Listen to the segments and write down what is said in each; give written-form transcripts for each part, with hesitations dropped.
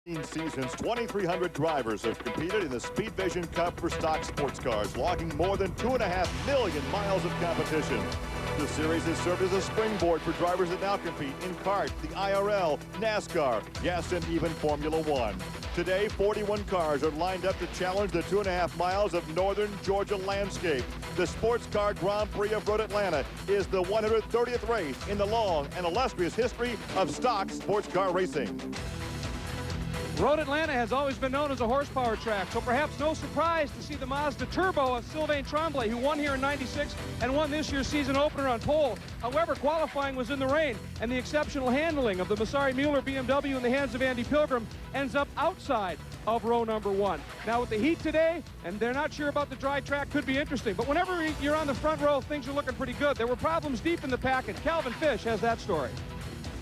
Seasons, 2,300 drivers have competed in the Speedvision Cup for stock sports cars, logging more than 2.5 million miles of competition. The series has served as a springboard for drivers that now compete in kart, the IRL, NASCAR, yes, and even Formula One. Today, 41 cars are lined up to challenge the 2.5 miles of northern Georgia landscape. The Sports Car Grand Prix of Road Atlanta is the 130th race in the long and illustrious history of stock sports car racing. Road Atlanta has always been known as a horsepower track, so perhaps no surprise to see the Mazda Turbo of Sylvain Tremblay, who won here in '96 and won this year's season opener on pole. However, qualifying was in the rain, and the exceptional handling of the Massari-Mueller BMW in the hands of Andy Pilgrim ends up outside of row number one. Now with the heat today, and they're not sure about the dry track, could be interesting. But whenever you're on the front row, things are looking pretty good. There were problems deep in the pack, and Calvin Fish has that story.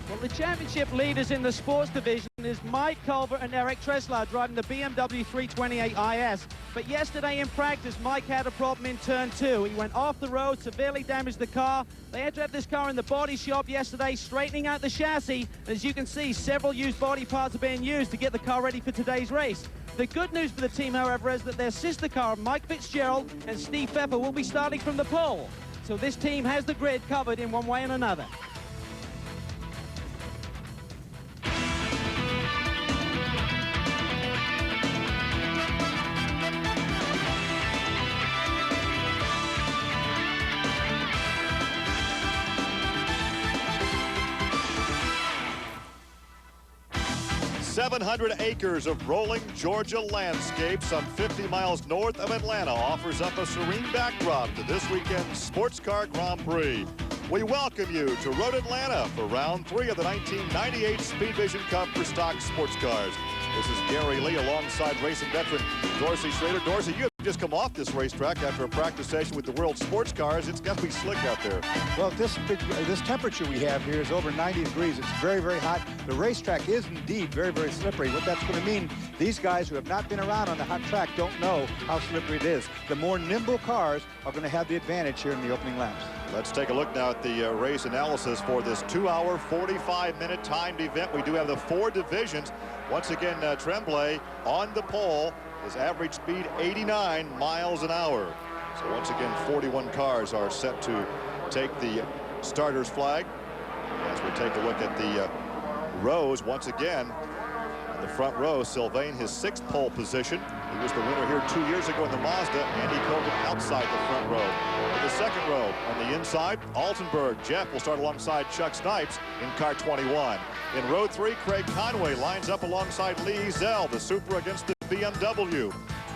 Well, the championship leaders in the sports division is Mike Culver and Eric Treslar driving the BMW 328 IS. But yesterday in practice, Mike had a problem in turn two. He went off the road, severely damaged the car. They had to have this car in the body shop yesterday, straightening out the chassis. As you can see, several used body parts are being used to get the car ready for today's race. The good news for the team, however, is that their sister car, Mike Fitzgerald and Steve Pfeffer, will be starting from the pole. So this team has the grid covered in one way and another. 700 acres of rolling Georgia landscape, some 50 miles north of Atlanta, offers up a serene backdrop to this weekend's Sports Car Grand Prix. We welcome you to Road Atlanta for round 3 of the 1998 Speedvision Cup for stock sports cars. This is Gary Lee alongside racing veteran Dorsey Schrader. Dorsey, you have just come off this racetrack after a practice session with the world sports cars. It's got to be slick out there. Well, this temperature we have here is over 90 degrees. It's very, very hot. The racetrack is indeed very, very slippery. What that's going to mean, these guys who have not been around on the hot track don't know how slippery it is. The more nimble cars are going to have the advantage here in the opening laps. Let's take a look now at the race analysis for this 2-hour, 45-minute timed event. We do have the 4 divisions. Once again, Tremblay on the pole. His average speed 89 miles an hour. So once again, 41 cars are set to take the starter's flag. As we take a look at the rows, once again, in the front row, Sylvain, his 6th pole position. He was the winner here 2 years ago in the Mazda. Andy Pilgrim outside the front row. In the 2nd row, on the inside, Altenberg. Jeff will start alongside Chuck Snipes in car 21. In row 3, Craig Conway lines up alongside Lee Zell, the Supra against the BMW.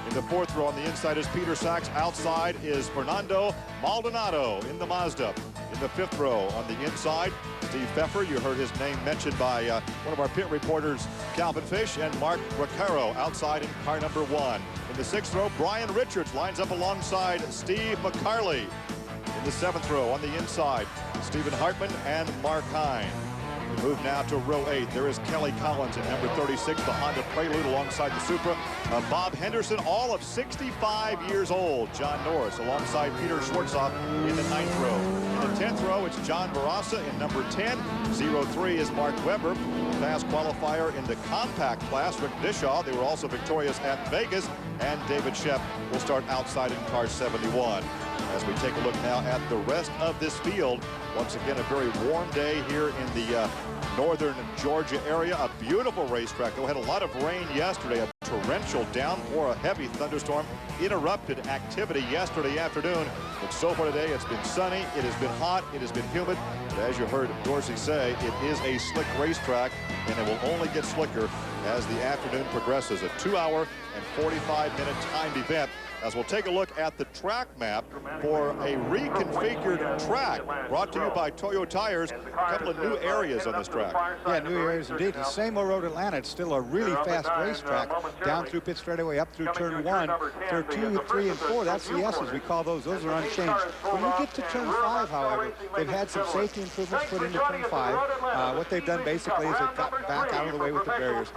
In the 4th row on the inside is Peter Sachs. Outside is Fernando Maldonado in the Mazda. In the 5th row on the inside, Steve Pfeffer. You heard his name mentioned by one of our pit reporters, Calvin Fish, and Mark Recaro outside in car number 1. In the 6th row, Brian Richards lines up alongside Steve McCarley. In the 7th row on the inside, Stephen Hartman and Mark Hine. We move now to row 8. There is Kelly Collins in number 36, the Honda Prelude alongside the Supra. Bob Henderson, all of 65 years old. John Norris alongside Peter Schwartzoff in the 9th row. In the 10th row, it's John Barassa in number 10. 03 is Mark Webber, fast qualifier in the compact class. Rick Dishaw, they were also victorious at Vegas. And David Shepp will start outside in car 71. As we take a look now at the rest of this field, once again, a very warm day here in the northern Georgia area. A beautiful racetrack. We had a lot of rain yesterday. A torrential downpour, a heavy thunderstorm interrupted activity yesterday afternoon. But so far today, it's been sunny, it has been hot, it has been humid. But as you heard Dorsey say, it is a slick racetrack, and it will only get slicker as the afternoon progresses. A 2-hour and 45-minute timed event. As we'll take a look at the track map for a reconfigured track brought to you by Toyo Tires. A couple of new areas on this track. Yeah, new areas indeed. The same old Road Atlanta. It's still a really fast racetrack down through pit straightaway up through turn 1. Turn 2, 3, and 4, that's the S's. We call those. Those are unchanged. When you get to turn 5, however, they've had some safety improvements put into turn 5. What they've done basically is they've got back out of the way with the barriers.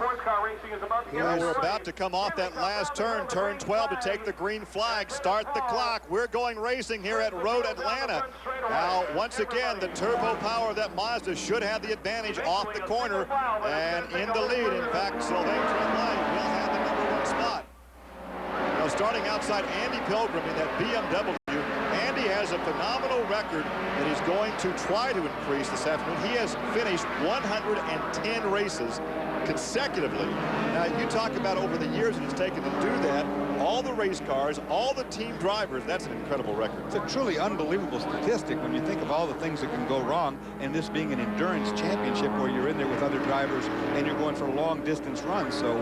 Well, we're about to come off that last turn, turn 12, to take the green flag. Start the clock. We're going racing here at Road Atlanta. Now, once again, the turbo power of that Mazda should have the advantage off the corner and in the lead. In fact, Sylvain alongside Andy Pilgrim in that BMW. Andy has a phenomenal record that he's going to try to increase this afternoon. He has finished 110 races consecutively. Now, you talk about over the years that it's taken to do that, all the race cars, all the team drivers, that's an incredible record. It's a truly unbelievable statistic when you think of all the things that can go wrong, and this being an endurance championship where you're in there with other drivers and you're going for long distance runs. So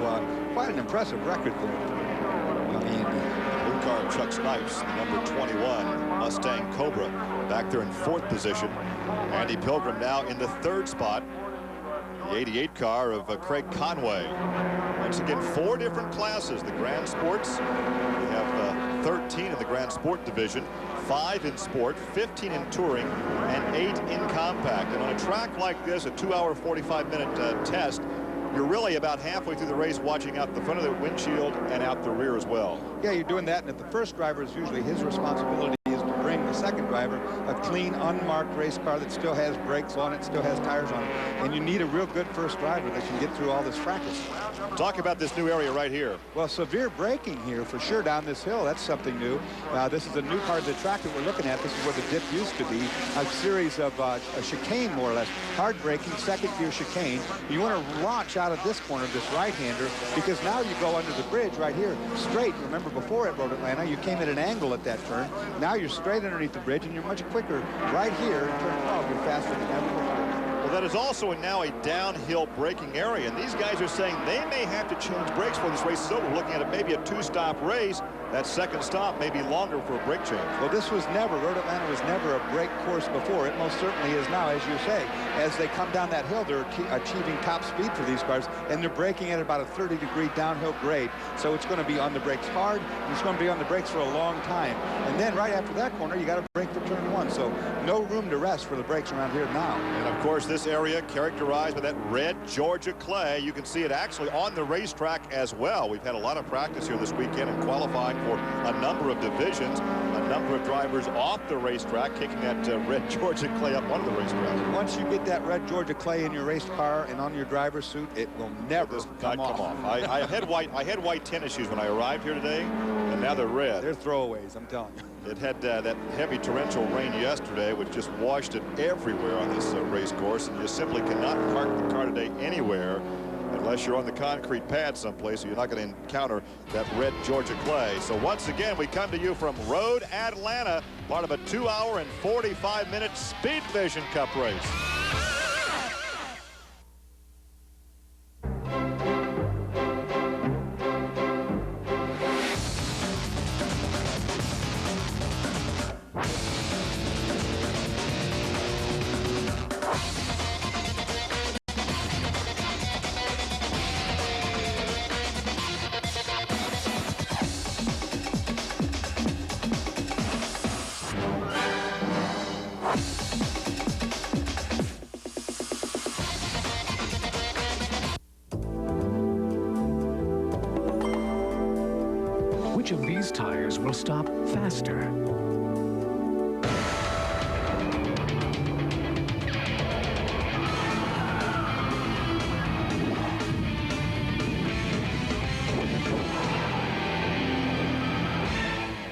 quite an impressive record there on the Indy. Blue car, Chuck Snipes, the number 21 Mustang Cobra, back there in 4th position. Andy Pilgrim now in the 3rd spot. The 88 car of Craig Conway. Once again, 4 different classes. The Grand Sports, we have 13 in the Grand Sport division, 5 in Sport, 15 in Touring, and 8 in Compact. And on a track like this, a 2-hour, 45-minute test, you're really about halfway through the race watching out the front of the windshield and out the rear as well. Yeah, you're doing that, and if the first driver is usually his responsibility is to bring the second driver a clean, unmarked race car that still has brakes on it, still has tires on it, and you need a real good first driver that can get through all this fracas. Talk about this new area right here. Well, severe braking here for sure down this hill. That's something new. This is a new part of the track that we're looking at. This is where the dip used to be. A series of a chicane, more or less. Hard braking, second gear chicane. You want to launch out of this corner, this right-hander, because now you go under the bridge right here, straight. Remember before at Road Atlanta, you came at an angle at that turn. Now you're straight underneath the bridge, and you're much quicker right here in turn 12. You're faster than ever before. Well, that is also now a downhill braking area, and these guys are saying they may have to change brakes before this race is over. We're looking at maybe a 2-stop race. That second stop may be longer for a brake change. Well, this was never, Road Atlanta was never a brake course before. It most certainly is now, as you say. As they come down that hill, they're achieving top speed for these cars, and they're braking at about a 30-degree downhill grade. So it's going to be on the brakes hard, and it's going to be on the brakes for a long time. And then right after that corner, you got to brake for turn 1. So no room to rest for the brakes around here now. And of course, this area characterized by that red Georgia clay. You can see it actually on the racetrack as well. We've had a lot of practice here this weekend and qualifying for a number of divisions. A number of drivers off the racetrack kicking that red Georgia clay up onto the racetrack. Once you get that red Georgia clay in your race car and on your driver's suit, it will never come off. I had white tennis shoes when I arrived here today, and now they're red. They're throwaways, I'm telling you. It had that heavy torrential rain yesterday, which just washed it everywhere on this race course, and you simply cannot park the car today anywhere unless you're on the concrete pad someplace, so you're not going to encounter that red Georgia clay. So once again, we come to you from Road Atlanta, part of a 2-hour and 45-minute Speedvision Cup race. Which of these tires will stop faster?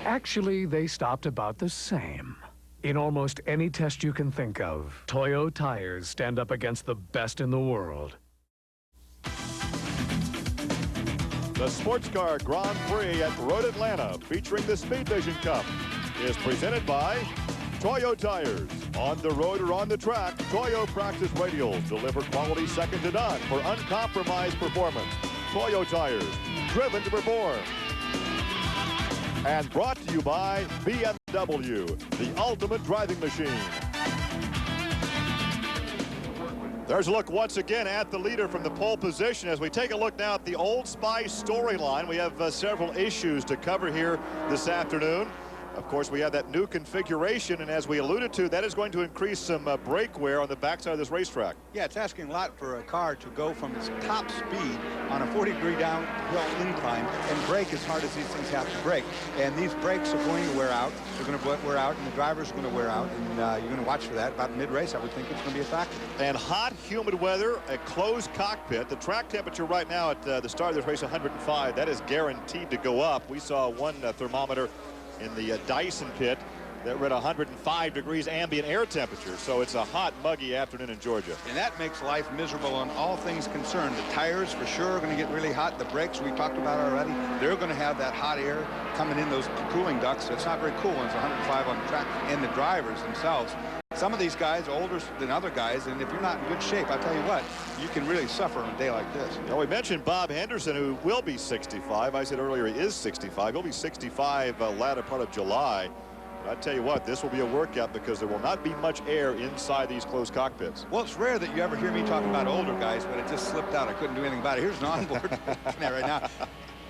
Actually, they stopped about the same. In almost any test you can think of, Toyo tires stand up against the best in the world. The Sports Car Grand Prix at Road Atlanta, featuring the Speedvision Cup, is presented by Toyo Tires. On the road or on the track, Toyo practice radials deliver quality second to none for uncompromised performance. Toyo Tires, driven to perform. And brought to you by BMW, the ultimate driving machine. There's a look once again at the leader from the pole position. As we take a look now at the Old Spice storyline, we have several issues to cover here this afternoon. Of course, we have that new configuration, and as we alluded to, that is going to increase some brake wear on the backside of this racetrack. Yeah, it's asking a lot for a car to go from its top speed on a 40-degree downhill incline and brake as hard as these things have to brake. And these brakes are going to wear out. They're going to wear out, and the drivers are going to wear out. And you're going to watch for that. About mid-race, I would think it's going to be a factor. And hot, humid weather, a closed cockpit. The track temperature right now at the start of this race, 105. That is guaranteed to go up. We saw one thermometer in the Dyson pit that read 105 degrees ambient air temperature. So it's a hot, muggy afternoon in Georgia. And that makes life miserable on all things concerned. The tires for sure are going to get really hot. The brakes we talked about already, they're going to have that hot air coming in those cooling ducts. It's not very cool when it's 105 on the track. And the drivers themselves, some of these guys are older than other guys, and if you're not in good shape, I'll tell you what, you can really suffer on a day like this. Well, we mentioned Bob Henderson, who will be 65. I said earlier he is 65. He'll be 65 latter part of July. But I tell you what, this will be a workout because there will not be much air inside these closed cockpits. Well, it's rare that you ever hear me talking about older guys, but it just slipped out. I couldn't do anything about it. Here's an onboard right now.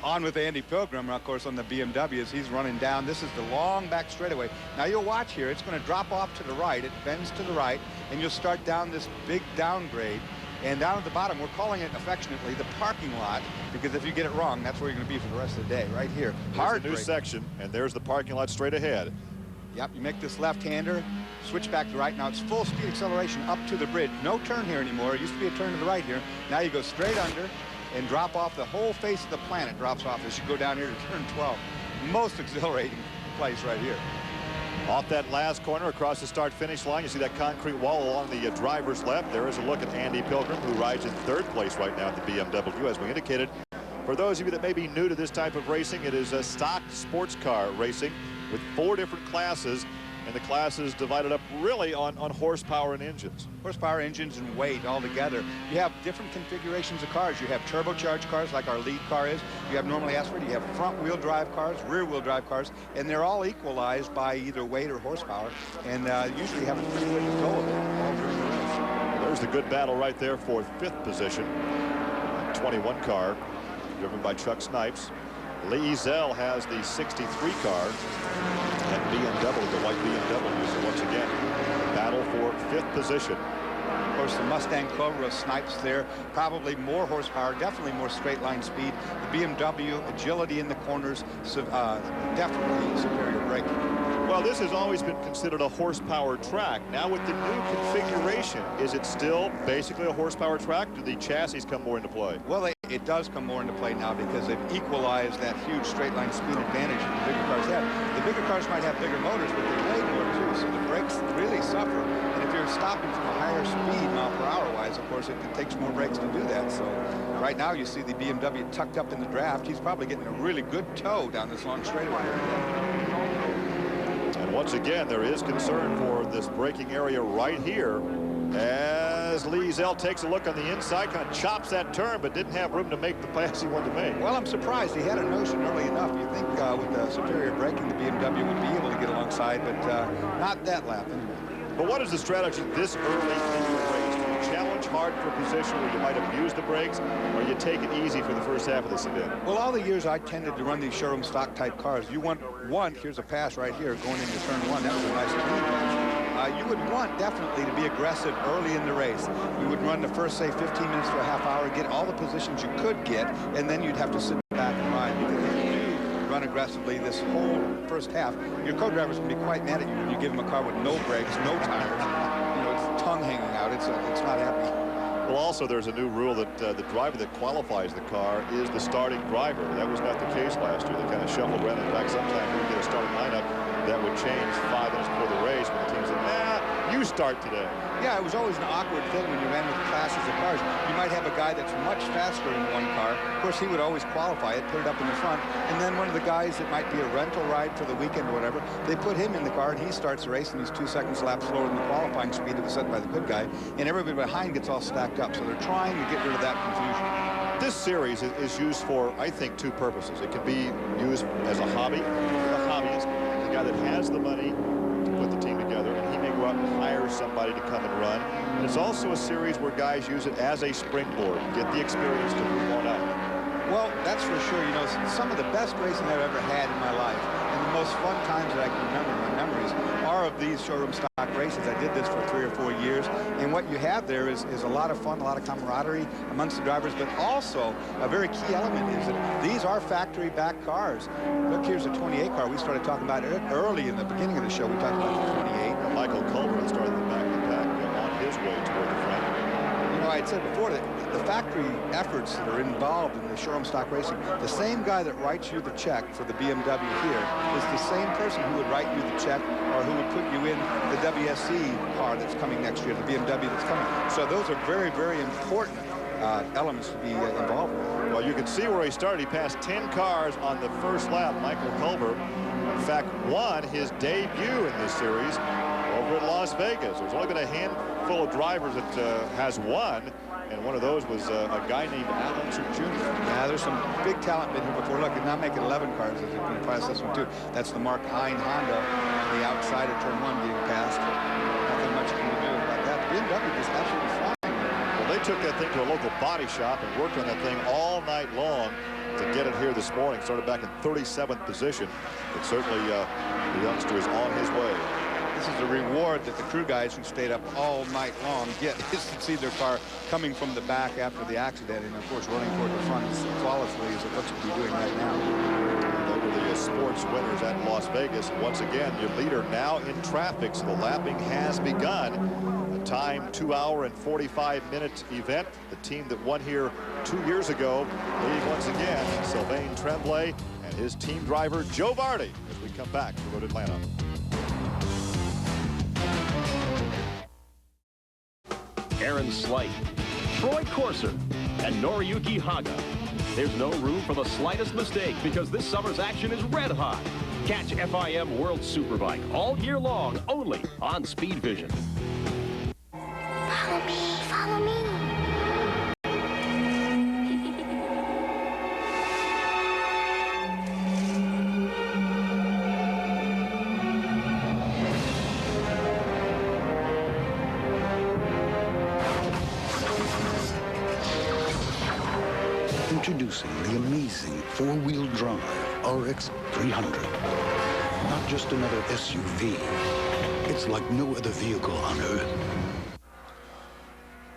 On with Andy Pilgrim, of course, on the BMW as he's running down. This is the long back straightaway. Now you'll watch here. It's going to drop off to the right. It bends to the right, and you'll start down this big downgrade. And down at the bottom, we're calling it affectionately the parking lot, because if you get it wrong, that's where you're going to be for the rest of the day, right here. Hard new section, and there's the parking lot straight ahead. Yep, you make this left-hander, switch back to right. Now it's full speed acceleration up to the bridge. No turn here anymore. It used to be a turn to the right here. Now you go straight under and drop off. The whole face of the planet drops off as you go down here to turn 12. Most exhilarating place right here. Off that last corner across the start-finish line, you see that concrete wall along the driver's left. There is a look at Andy Pilgrim, who rides in third place right now at the BMW. As we indicated, for those of you that may be new to this type of racing, it is a stock sports car racing with 4 different classes, and the classes divided up really on horsepower and engines. Horsepower, engines, and weight all together. You have different configurations of cars. You have turbocharged cars like our lead car is. You have normally aspirated. You have front-wheel drive cars, rear-wheel drive cars, and they're all equalized by either weight or horsepower, and usually have a pretty good go of it all during the race. There's the good battle right there for 5th position. 21 car, driven by Chuck Snipes. Lee Ezell has the 63 car and BMW, the white BMW. So once again, battle for 5th position. Of course, the Mustang Cobra Snipes there, probably more horsepower, definitely more straight line speed. The BMW, agility in the corners, definitely superior braking. Well, this has always been considered a horsepower track. Now with the new configuration, is it still basically a horsepower track? Do the chassis come more into play? Well, it does come more into play now because they've equalized that huge straight line speed advantage that the bigger cars have. The bigger cars might have bigger motors, but they weigh more too, so the brakes really suffer. And if you're stopping from a higher speed mile per hour wise, of course, it takes more brakes to do that. So right now you see the BMW tucked up in the draft. He's probably getting a really good tow down this long straightaway. And once again, there is concern for this braking area right here as Lee Ezell takes a look on the inside, kind of chops that turn, but didn't have room to make the pass he wanted to make. Well, I'm surprised. He had a notion early enough. You think with the superior braking, the BMW would be able to get alongside, but not that lap anyway. But what is the strategy this early in the race? Do you challenge hard for a position where you might abuse the brakes, or you take it easy for the first half of this event? Well, all the years I tended to run these showroom stock type cars, you want one, here's a pass right here going into turn 1. That was a nice clean pass. You would want definitely to be aggressive early in the race. You would run the first, say, 15 minutes to a half hour, get all the positions you could get, and then you'd have to sit back and ride. Because if you do run aggressively this whole first half, your co-drivers can be quite mad at you when you give them a car with no brakes, no tires, it's tongue hanging out. It's not happy. Well, also, there's a new rule that the driver that qualifies the car is the starting driver. That was not the case last year. They kind of shuffled around. In fact, sometimes we get a starting lineup that would change 5 minutes before the race when the team said, nah, you start today. Yeah, it was always an awkward thing when you ran with classes of cars. You might have a guy that's much faster in one car. Of course, he would always qualify it, put it up in the front, and then one of the guys that might be a rental ride for the weekend or whatever, they put him in the car, and he starts the race, and he's 2 seconds lap slower than the qualifying speed that was set by the good guy, and everybody behind gets all stacked up. So they're trying to get rid of that confusion. This series is used for, I think, 2 purposes. It can be used as a hobby for the hobbyist, the guy that has the money to put the team together, and he may go out and hire somebody to come and run. And it's also a series where guys use it as a springboard, get the experience to move on up. Well, that's that's for sure. You know, some of the best racing I've ever had in my life, and the most fun times that I can remember in my memories are of these showroom stock races. I did this for 3 or 4 years, and what you have there is a lot of fun, a lot of camaraderie amongst the drivers, but also a very key element is that these are factory-backed cars. Look, here's a 28 car. We started talking about it early in the beginning of the show. We talked about the 28. Michael Culver started in the back of the pack on his way toward the front. You know, I had said before that the factory efforts that are involved in the showroom stock racing, the same guy that writes you the check for the BMW here is the same person who would write you the check or who would put you in the WSC car that's coming next year, the BMW that's coming. So those are very, very important elements to be involved with. Well, you can see where he started. He passed 10 cars on the first lap. Michael Culver, in fact, won his debut in this series over at Las Vegas. There's only been a handful of drivers that has won, and one of those was a guy named Alonso Jr. Yeah, there's some big talent been here before. Look, they're not making 11 cars. They're going to pass this one, too. That's the Mark Hine Honda on the outside of turn 1 being passed. Nothing much can be doing about that. The BMW is absolutely flying. Well, they took that thing to a local body shop and worked on that thing all night long to get it here this morning. Started back in 37th position, but certainly the youngster is on his way. This is the reward that the crew guys who stayed up all night long get, is to see their car coming from the back after the accident and, of course, running toward the front as flawlessly as it looks to be doing right now. They were the sports winners at Las Vegas. Once again, your leader now in traffic, so the lapping has begun. A time 2 hour and 45-minute event. The team that won here 2 years ago leading once again, Sylvain Tremblay and his team driver, Joe Vardy, as we come back to Road Atlanta. Aaron Slight, Troy Corser, and Noriyuki Haga. There's no room for the slightest mistake because this summer's action is red hot. Catch FIM World Superbike all year long only on Speedvision. Follow me, follow me. Introducing the amazing four-wheel drive RX 300. Not just another SUV. It's like no other vehicle on Earth.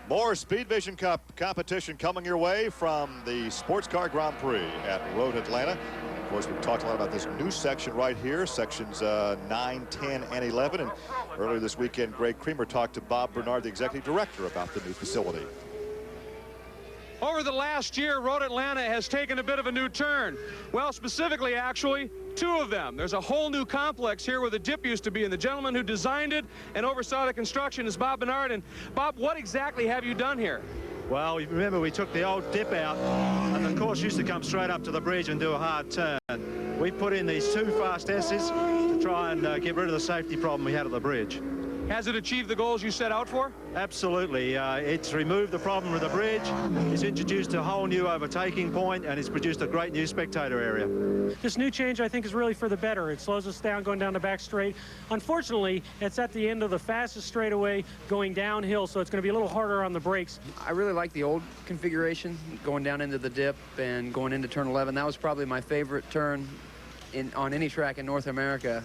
More Speedvision Cup competition coming your way from the Sports Car Grand Prix at Road Atlanta. Of course, we've talked a lot about this new section right here, sections 9, 10, and 11. And earlier this weekend, Greg Creamer talked to Bob Bernard, the executive director, about the new facility. Over the last year, Road Atlanta has taken a bit of a new turn. Well, specifically, actually, 2 of them. There's a whole new complex here where the dip used to be, and the gentleman who designed it and oversaw the construction is Bob Bernard. And Bob, what exactly have you done here? Well, remember we took the old dip out, and the course used to come straight up to the bridge and do a hard turn. We put in these 2 fast S's to try and get rid of the safety problem we had at the bridge. Has it achieved the goals you set out for? Absolutely. It's removed the problem with the bridge. It's introduced a whole new overtaking point, and it's produced a great new spectator area. This new change, I think, is really for the better. It slows us down going down the back straight. Unfortunately, it's at the end of the fastest straightaway going downhill, so it's going to be a little harder on the brakes. I really like the old configuration, going down into the dip and going into turn 11. That was probably my favorite turn on any track in North America.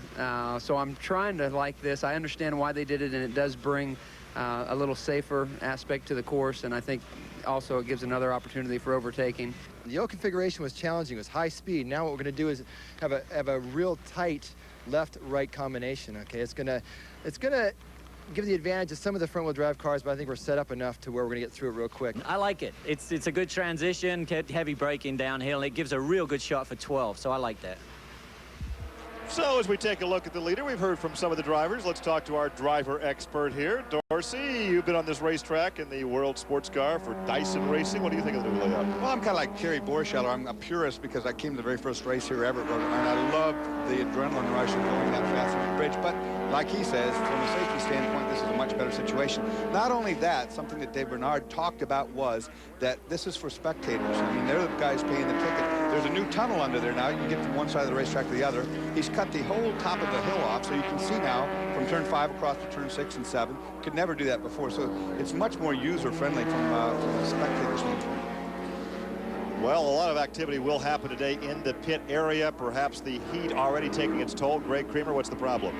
So I'm trying to like this. I understand why they did it, and it does bring a little safer aspect to the course, and I think also it gives another opportunity for overtaking. The old configuration was challenging. It was high speed. Now what we're going to do is have a real tight left-right combination. Okay, it's gonna give the advantage of some of the front-wheel drive cars, but I think we're set up enough to where we're going to get through it real quick. I like it. It's a good transition, heavy braking downhill, and it gives a real good shot for 12, so I like that. So as we take a look at the leader, we've heard from some of the drivers. Let's talk to our driver expert here. Dorsey, you've been on this racetrack in the World Sports Car for Dyson Racing. What do you think of the new layout? Well, I'm kind of like Kerry Borscheller. I'm a purist because I came to the very first race here ever, and I love the adrenaline rush of going that fast on the bridge. But like he says, from a safety standpoint, this is a much better situation. Not only that, something that Dave Bernard talked about was that this is for spectators. I mean, they're the guys paying the ticket. There's a new tunnel under there now. You can get from one side of the racetrack to the other. He's cut the whole top of the hill off, so you can see now from turn 5 across to turn 6 and 7. Could never do that before, so it's much more user-friendly from a spectator standpoint. Well, a lot of activity will happen today in the pit area. Perhaps the heat already taking its toll. Greg Creamer, what's the problem?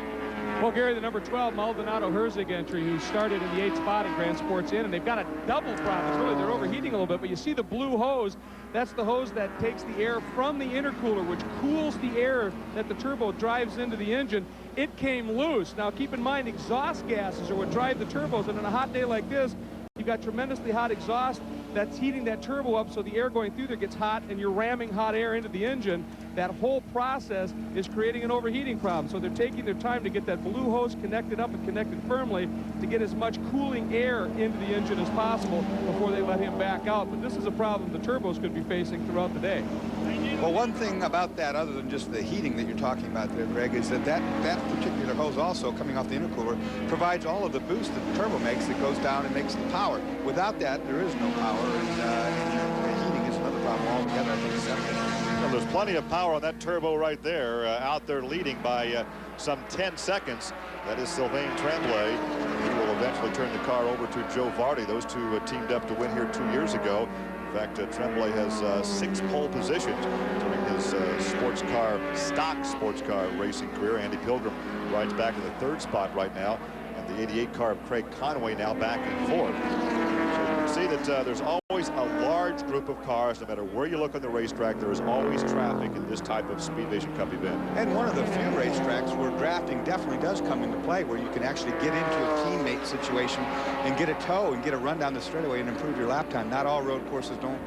Well, Gary, the number 12 Maldonado Herzig entry, who started in the 8th spot in Grand Sports Inn, and they've got a double problem. It's really, they're overheating a little bit, but you see the blue hose. That's the hose that takes the air from the intercooler, which cools the air that the turbo drives into the engine. It came loose. Now, keep in mind, exhaust gases are what drive the turbos, and on a hot day like this, you've got tremendously hot exhaust that's heating that turbo up, so the air going through there gets hot, and you're ramming hot air into the engine. That whole process is creating an overheating problem. So they're taking their time to get that blue hose connected up and connected firmly to get as much cooling air into the engine as possible before they let him back out. But this is a problem the turbos could be facing throughout the day. Well, one thing about that, other than just the heating that you're talking about there, Greg, is that particular hose also coming off the intercooler provides all of the boost that the turbo makes that goes down and makes the power. Without that, there is no power, and heating is another problem altogether, I think. Well, there's plenty of power on that turbo right there, out there leading by some 10 seconds. That is Sylvain Tremblay. He will eventually turn the car over to Joe Vardy. Those two teamed up to win here 2 years ago. In fact, Tremblay has 6 pole positions during his stock sports car racing career. Andy Pilgrim rides back in the 3rd spot right now, and the 88 car of Craig Conway now back in 4th. So you can see that there's always a large group of cars. No matter where you look on the racetrack, there is always traffic in this type of Speedvision Cup event. And one of the few racetracks where drafting definitely does come into play, where you can actually get into a teammate situation and get a tow and get a run down the straightaway and improve your lap time. Not all road courses don't,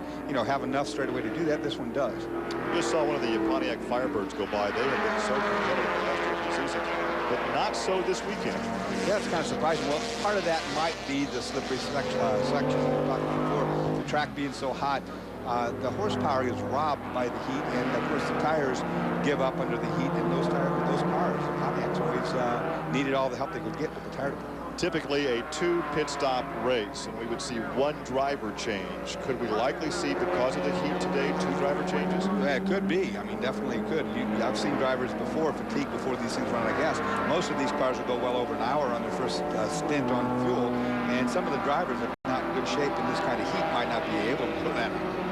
have enough straightaway to do that. This one does. Just saw one of the Pontiac Firebirds go by. They have been so competitive last year of the season, but not so this weekend. Yeah, it's kind of surprising. Well, part of that might be the slippery section we were talking before. The track being so hot, the horsepower is robbed by the heat, and of course the tires give up under the heat. And those cars, the Pontiacs always needed all the help they could get with the tire department. Typically a 2 pit stop race, and we would see 1 driver change. Could we likely see, because of the heat today, 2 driver changes? Yeah, it could be. I mean, definitely could. I've seen drivers before fatigue before these things run out of gas. Most of these cars will go well over an hour on their first stint on fuel, and some of the drivers that are not in good shape in this kind of heat might not be able to put that on.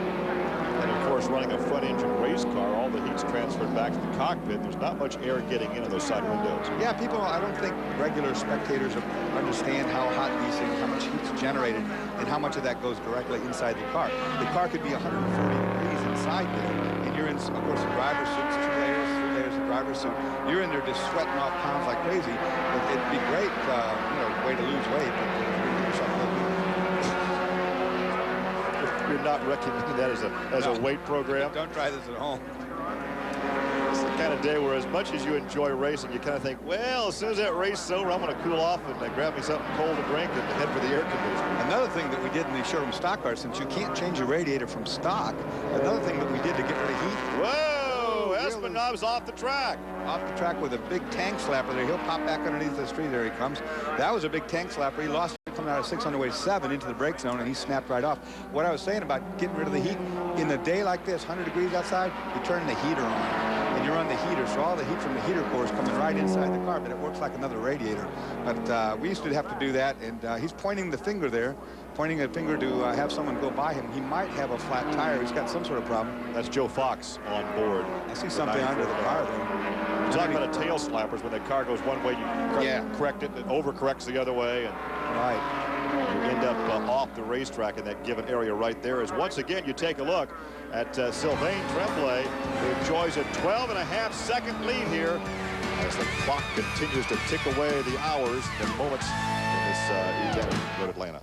And of course, running a front engine race car, all the heat's transferred back to the cockpit. There's not much air getting in on those side windows. Yeah, people, I don't think regular spectators understand how hot these things, how much heat's generated, and how much of that goes directly inside the car. The car could be 140 degrees inside there, and you're in, of course, a driver's suit, 2 layers, 3 layers of driver's suit. You're in there just sweating off pounds like crazy. It'd be great, way to lose weight, but you're not recommending that as a weight program? Don't try this at home. It's the kind of day where, as much as you enjoy racing, you kind of think, well, as soon as that race is over, I'm going to cool off and grab me something cold to drink and head for the air conditioner. Another thing that we did in the showroom stock cars, since you can't change your radiator from stock, another thing that we did to get rid of heat. Whoa! Espinob's off the track. Off the track with a big tank slapper there. He'll pop back underneath this tree. There he comes. That was a big tank slapper. He lost it coming out of 6 on the way to 7 into the brake zone, and he snapped right off. What I was saying about getting rid of the heat, in a day like this, 100 degrees outside, you turn the heater on, and you run the heater, so all the heat from the heater core is coming right inside the car, but it works like another radiator. But we used to have to do that, and he's pointing the finger there, pointing a finger to have someone go by him. He might have a flat tire. He's got some sort of problem. That's Joe Fox on board. I see something under the car there. You're talking about a tail slappers. When the car goes one way, you correct it, it overcorrects the other way. And right. You end up off the racetrack in that given area right there. As once again, you take a look at Sylvain Tremblay, who enjoys a 12.5-second lead here as the clock continues to tick away the hours and moments in this event at Atlanta.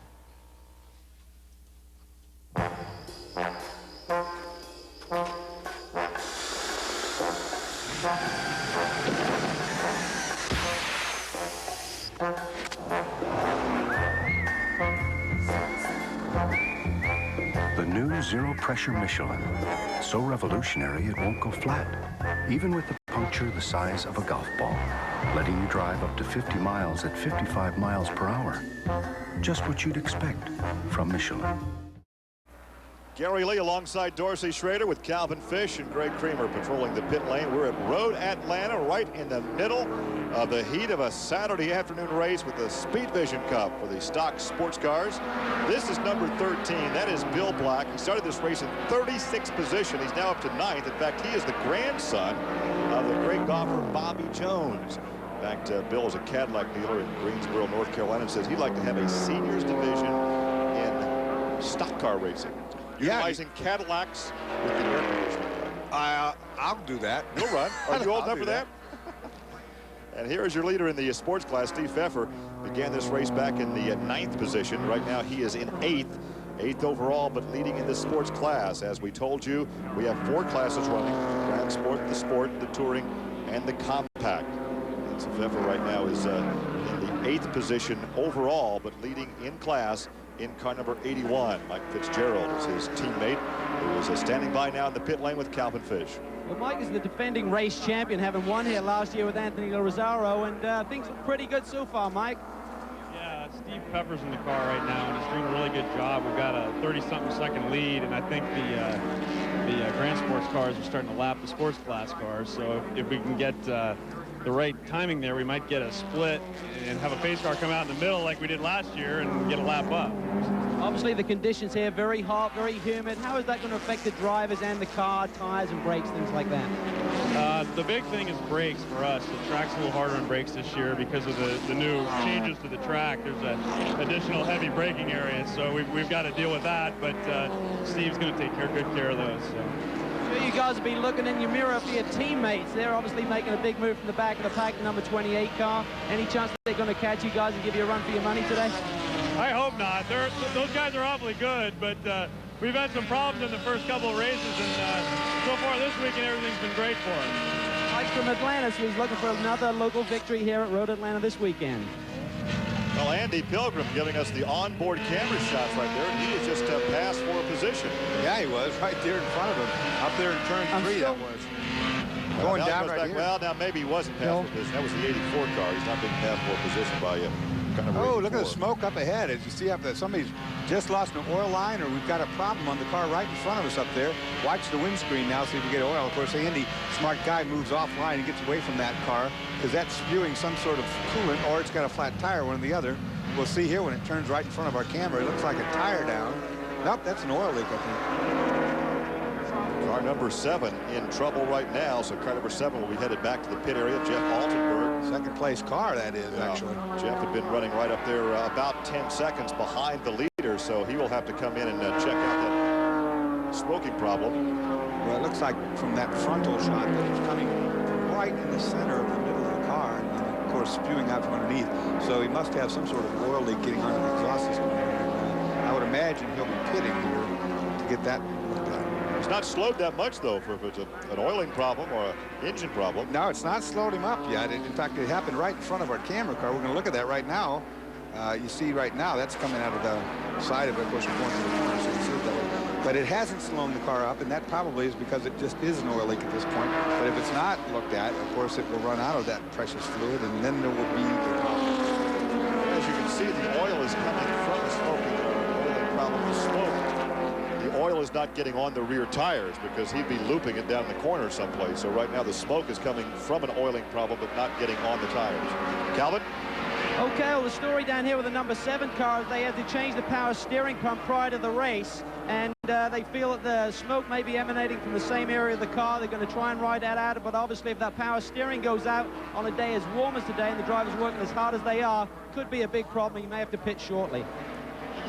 The new zero-pressure Michelin. So revolutionary it won't go flat, even with a puncture the size of a golf ball, letting you drive up to 50 miles at 55 miles per hour. Just what you'd expect from Michelin. Gary Lee alongside Dorsey Schrader with Calvin Fish and Greg Creamer patrolling the pit lane. We're at Road Atlanta, right in the middle of the heat of a Saturday afternoon race with the Speedvision Cup for the stock sports cars. This is number 13. That is Bill Black. He started this race in 36th position. He's now up to 9th. In fact, he is the grandson of the great golfer Bobby Jones. In fact, Bill is a Cadillac dealer in Greensboro, North Carolina, and says he'd like to have a seniors division in stock car racing. Utilizing Cadillacs with the air conditioning. I'll do that. You'll run. Are you old enough for that? And here is your leader in the sports class, Steve Pfeffer. Began this race back in the 9th position. Right now he is in 8th overall, but leading in the sports class. As we told you, we have 4 classes running: Grand Sport, the Touring, and the Compact. And so Pfeffer right now is in the 8th position overall, but leading in class in car number 81. Mike Fitzgerald is his teammate, who is standing by now in the pit lane with Calvin Fish. Well, Mike is the defending race champion, having won here last year with Anthony Lazzaro, and things look pretty good so far, Mike. Yeah, Steve Pfeffer's in the car right now, and he's doing a really good job. We've got a 30-something second lead, and I think the Grand Sports cars are starting to lap the sports class cars. So if we can get the right timing there, we might get a split and have a pace car come out in the middle like we did last year and get a lap up. Obviously, the conditions here, very hot, very humid. How is that going to affect the drivers and the car, tires and brakes, things like that? The big thing is brakes for us. The track's a little harder on brakes this year because of the new changes to the track. There's an additional heavy braking area, so we've got to deal with that, but Steve's going to take good care of those. So. You guys will be looking in your mirror for your teammates. They're obviously making a big move from the back of the pack, the number 28 car. Any chance they're going to catch you guys and give you a run for your money today? I hope not. Those guys are awfully good, but we've had some problems in the first couple of races, and so far this weekend everything's been great for us. Mike from Atlanta, so he's looking for another local victory here at Road Atlanta this weekend. Well, Andy Pilgrim giving us the onboard camera shots right there, and he was just passed for a position. Yeah, he was right there in front of him, up there in turn 3. That was going down right here. Well, now maybe he wasn't passed for position. That was the 84 car. He's not being passed for position by kind of. Oh, look at the smoke up ahead. As you see up there, somebody's just lost an oil line, or we've got a problem on the car right in front of us up there. Watch the windscreen now, see if we get oil. Of course, Andy, smart guy, moves offline and gets away from that car because that's spewing some sort of coolant, or it's got a flat tire, one or the other. We'll see here when it turns right in front of our camera. It looks like a tire down. Nope, that's an oil leak, I think. Car number 7 in trouble right now, so car number 7 will be headed back to the pit area. Jeff Altenberg. Second place car, that is, actually. Jeff had been running right up there about 10 seconds behind the leader, so he will have to come in and check out that smoking problem. Well, it looks like from that frontal shot that it's coming right in the center of the middle of the car, and of course spewing out from underneath. So he must have some sort of oil leak getting onto the exhaust system here. And, I would imagine he'll be pitting here to get that looked at. It's not slowed that much, though, for if it's an oiling problem or an engine problem. No, it's not slowed him up yet. In fact, it happened right in front of our camera car. We're going to look at that right now. You see right now, that's coming out of the side of it. Of course, we're going to the corner, so you see it that way. But it hasn't slowed the car up, and that probably is because it just is an oil leak at this point. But if it's not looked at, of course, it will run out of that precious fluid, and then there will be a problem. As you can see, the oil is coming from the smoking oiling problem. The smoke, the oil is not getting on the rear tires because he'd be looping it down the corner someplace. So right now, the smoke is coming from an oiling problem, but not getting on the tires. Calvin? Okay, well, the story down here with the number 7 car is they had to change the power steering pump prior to the race, and they feel that the smoke may be emanating from the same area of the car. They're going to try and ride that out, but obviously if that power steering goes out on a day as warm as today and the drivers working as hard as they are, could be a big problem. You may have to pit shortly.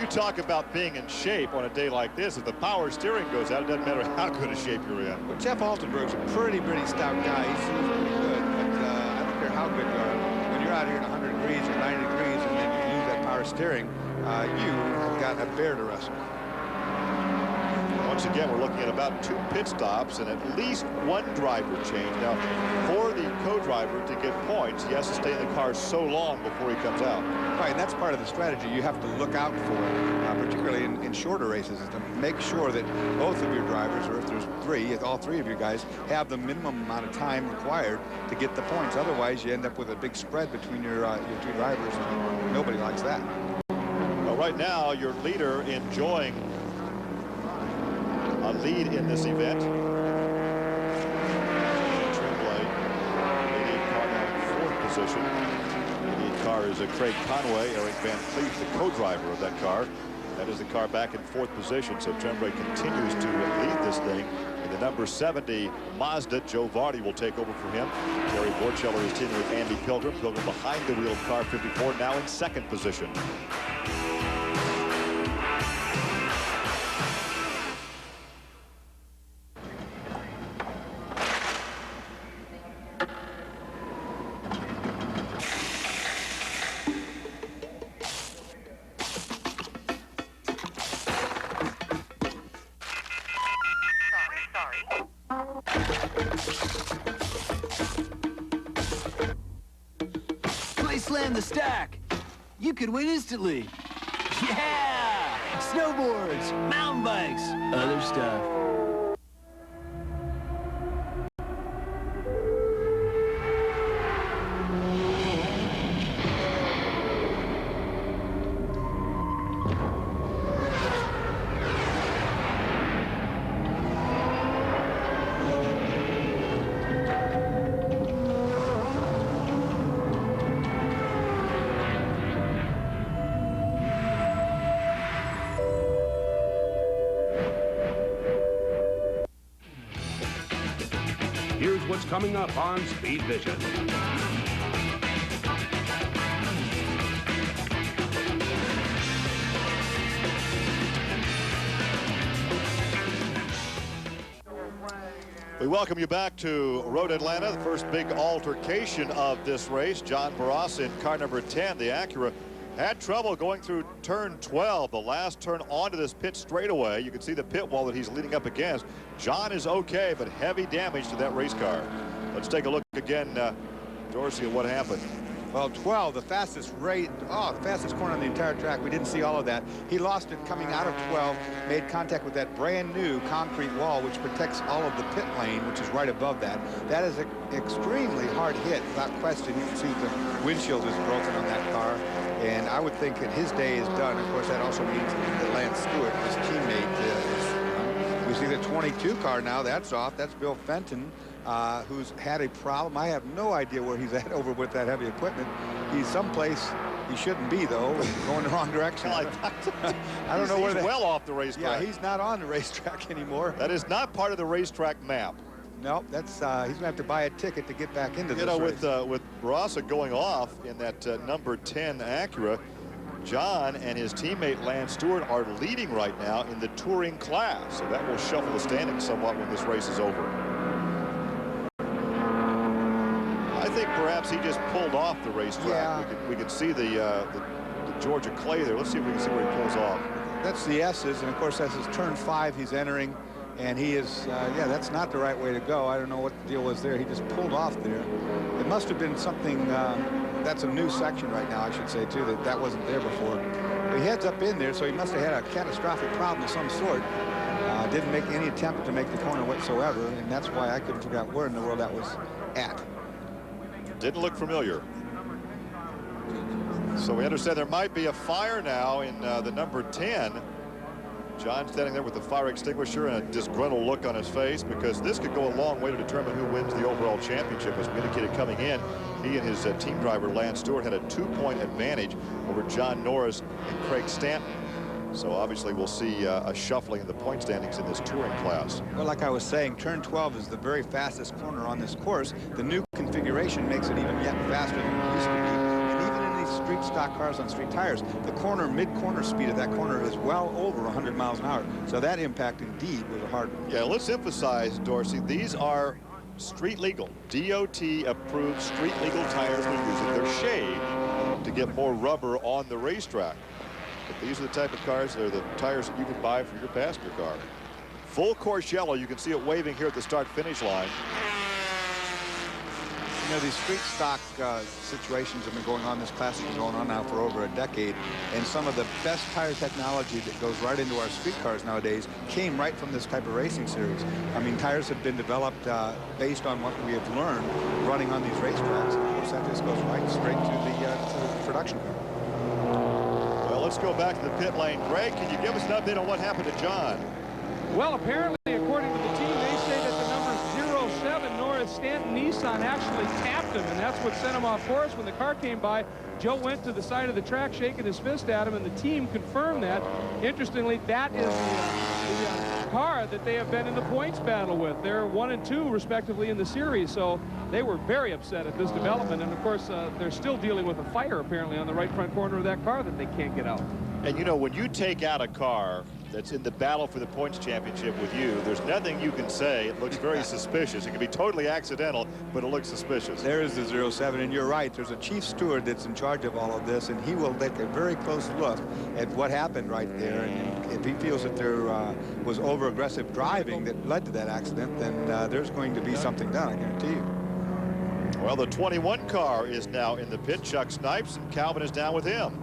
You talk about being in shape on a day like this. If the power steering goes out, it doesn't matter how good a shape you're in. Well, Jeff Altenberg's a pretty stout guy. He's pretty good, but I don't care how good you are. When you're out here at 100 degrees or 90 degrees and then you use that power steering, you have got a bear to wrestle. Once again, we're looking at about 2 pit stops and at least 1 driver change. Now, for the co-driver to get points, he has to stay in the car so long before he comes out. Right, and that's part of the strategy you have to look out for, particularly in shorter races, is to make sure that both of your drivers, or if there's 3, if all 3 of you guys have the minimum amount of time required to get the points. Otherwise, you end up with a big spread between your 2 drivers, and nobody likes that. Well, right now, your leader enjoying lead in this event. Tremblay, 88 car now in 4th position. 88 car is Craig Conway, Eric Van Cleef, the co-driver of that car. That is the car back in 4th position, so Tremblay continues to lead this thing. In the number 70 Mazda, Joe Vardy will take over for him. Gary Borchello is teaming with Andy Pilgrim. Pilgrim behind the wheel of car 54, now in 2nd position. Slam the stack. You could win instantly. Yeah! Snowboards, mountain bikes, other stuff. Here's what's coming up on Speedvision. We welcome you back to Road Atlanta, the first big altercation of this race. John Barras in car number 10, the Acura, had trouble going through turn 12, the last turn onto this pit straightaway. You can see the pit wall that he's leading up against. John is okay, but heavy damage to that race car. Let's take a look again, Dorsey, at what happened. Well, 12, the fastest rate, the fastest corner on the entire track. We didn't see all of that. He lost it coming out of 12, made contact with that brand new concrete wall, which protects all of the pit lane, which is right above that. That is an extremely hard hit, without question. You can see the windshield is broken on that car. And I would think that his day is done. Of course, that also means that Lance Stewart, his teammate, is done. We see the 22 car now. That's off. That's Bill Fenton, who's had a problem. I have no idea where he's at over with that heavy equipment. He's someplace he shouldn't be, though, going the wrong direction. I don't know where he's well off the racetrack. Yeah, he's not on the racetrack anymore. That is not part of the racetrack map. No, that's he's gonna have to buy a ticket to get back into this race. With Barassa going off in that number 10 Acura, John and his teammate Lance Stewart are leading right now in the touring class, so that will shuffle the standings somewhat when this race is over. I think perhaps he just pulled off the racetrack. Yeah. We could see the Georgia clay there. Let's see if we can see where he pulls off. That's the S's, and of course that's his turn 5 he's entering. And he is, yeah, that's not the right way to go. I don't know what the deal was there. He just pulled off there. It must have been something, that's a new section right now, I should say, too, that wasn't there before. He heads up in there, so he must have had a catastrophic problem of some sort. Didn't make any attempt to make the corner whatsoever, and that's why I couldn't figure out where in the world that was at. Didn't look familiar. So we understand there might be a fire now in the number 10. John standing there with the fire extinguisher and a disgruntled look on his face, because this could go a long way to determine who wins the overall championship. As we indicated coming in, he and his team driver Lance Stewart had a 2-point advantage over John Norris and Craig Stanton. So obviously we'll see a shuffling in the point standings in this touring class. Well, like I was saying, turn 12 is the very fastest corner on this course. The new configuration makes it even yet faster than it used to be. Street stock cars on street tires, the corner, mid-corner speed of that corner is well over 100 miles an hour. So that impact indeed was a hard one. Yeah, let's emphasize, Dorsey, these are street legal, DOT approved street legal tires. They're using their shade to get more rubber on the racetrack. But these are the type of cars, they're the tires that you can buy for your passenger car. Full course yellow, you can see it waving here at the start-finish line. You know, these street stock situations have been going on, this class has been going on now for over a decade, and some of the best tire technology that goes right into our street cars nowadays came right from this type of racing series. I mean, tires have been developed based on what we have learned running on these racetracks. And of course, that just goes right straight to the production car. Well, let's go back to the pit lane. Greg, can you give us an update on what happened to John? Well, apparently Stanton Nissan actually tapped him, and that's what sent him off course. When the car came by, Joe went to the side of the track shaking his fist at him, and the team confirmed that. Interestingly, that is the car that they have been in the points battle with. They're 1 and 2 respectively in the series, so they were very upset at this development. And of course, they're still dealing with a fire apparently on the right front corner of that car that they can't get out. And you know, when you take out a car that's in the battle for the points championship with you, there's nothing you can say. It looks very suspicious. It can be totally accidental, but it looks suspicious. There is the 07, and you're right. There's a chief steward that's in charge of all of this, and he will take a very close look at what happened right there. And if he feels that there was over-aggressive driving that led to that accident, then there's going to be something done, I guarantee you. Well, the 21 car is now in the pit. Chuck Snipes, and Calvin is down with him.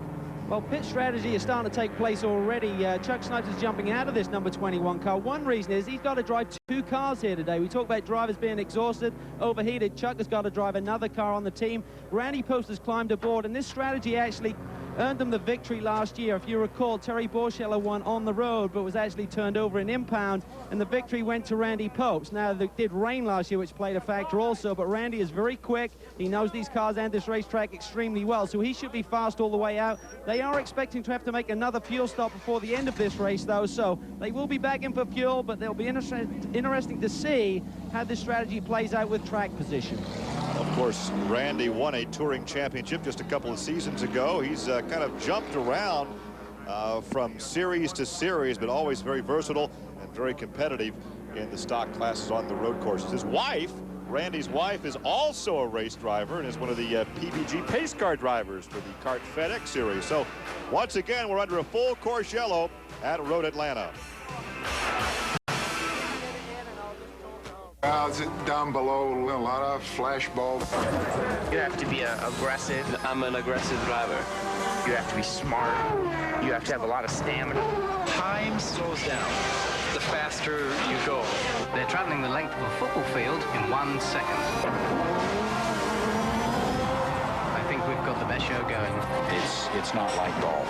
Well, pit strategy is starting to take place already. Chuck Snipes is jumping out of this number 21 car. One reason is he's got to drive 2 cars here today. We talk about drivers being exhausted, overheated. Chuck has got to drive another car on the team. Randy Post has climbed aboard, and this strategy actually earned them the victory last year. If you recall, Terry Borscheller won on the road, but was actually turned over in impound, and the victory went to Randy Popes. Now, it did rain last year, which played a factor also, but Randy is very quick. He knows these cars and this racetrack extremely well, so he should be fast all the way out. They are expecting to have to make another fuel stop before the end of this race, though, so they will be back in for fuel, but they'll be interesting to see how this strategy plays out with track position. Of course, Randy won a touring championship just a couple of seasons ago. He's kind of jumped around from series to series, but always very versatile and very competitive in the stock classes on the road courses. His wife, Randy's wife, is also a race driver and is one of the PBG pace car drivers for the Kart FedEx series. So once again, we're under a full course yellow at Road Atlanta. Crowds down below, a lot of flashbulbs. You have to be aggressive. I'm an aggressive driver. You have to be smart. You have to have a lot of stamina. Time slows down the faster you go. They're traveling the length of a football field in 1 second. I think we've got the best show going. It's not like golf.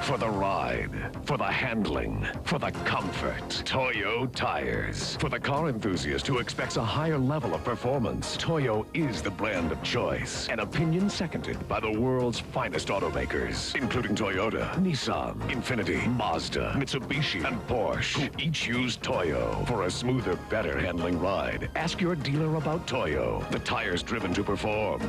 For the ride, for the handling, for the comfort, Toyo tires. For the car enthusiast who expects a higher level of performance, Toyo is the brand of choice. An opinion seconded by the world's finest automakers, including Toyota, Nissan, Infiniti, Mazda, Mitsubishi, and Porsche, who each use Toyo for a smoother, better handling ride. Ask your dealer about Toyo, the tires driven to perform.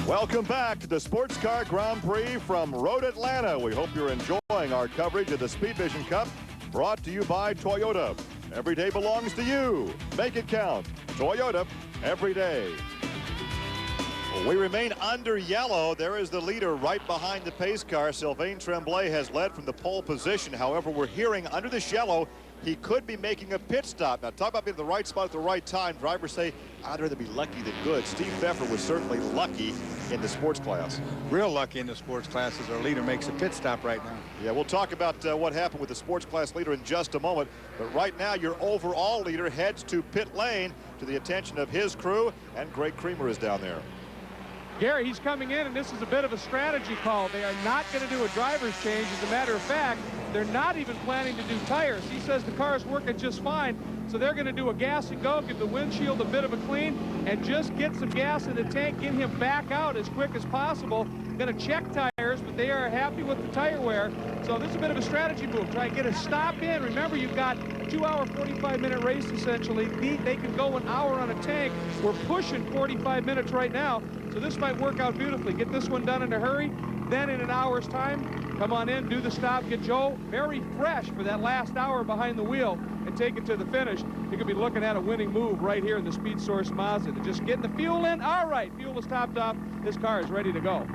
Welcome back to the Sports Car Grand Prix from Road Atlanta. We hope you're enjoying our coverage of the Speedvision Cup, brought to you by Toyota. Every day belongs to you. Make it count. Toyota, every day. We remain under yellow. There is the leader right behind the pace car. Sylvain Tremblay has led from the pole position. However, we're hearing under this yellow, he could be making a pit stop. Now, talk about being in the right spot at the right time. Drivers say, I'd rather be lucky than good. Steve Pfeffer was certainly lucky in the sports class. Real lucky in the sports class as our leader makes a pit stop right now. Yeah, we'll talk about what happened with the sports class leader in just a moment. But right now, your overall leader heads to pit lane to the attention of his crew, and Greg Creamer is down there. Gary, he's coming in, and this is a bit of a strategy call. They are not going to do a driver's change. As a matter of fact, they're not even planning to do tires. He says the car's working just fine, so they're going to do a gas and go, give the windshield a bit of a clean, and just get some gas in the tank, get him back out as quick as possible. Going to check tires, but they are happy with the tire wear. So this is a bit of a strategy move. Try and get a stop in. Remember, you've got a 2-hour, 45-minute race, essentially. They can go an hour on a tank. We're pushing 45 minutes right now, so this might work out beautifully. Get this one done in a hurry. Then in an hour's time, come on in, do the stop, get Joe very fresh for that last hour behind the wheel and take it to the finish. You could be looking at a winning move right here in the Speed Source Mazda. They're just getting the fuel in. All right, fuel is topped off. This car is ready to go.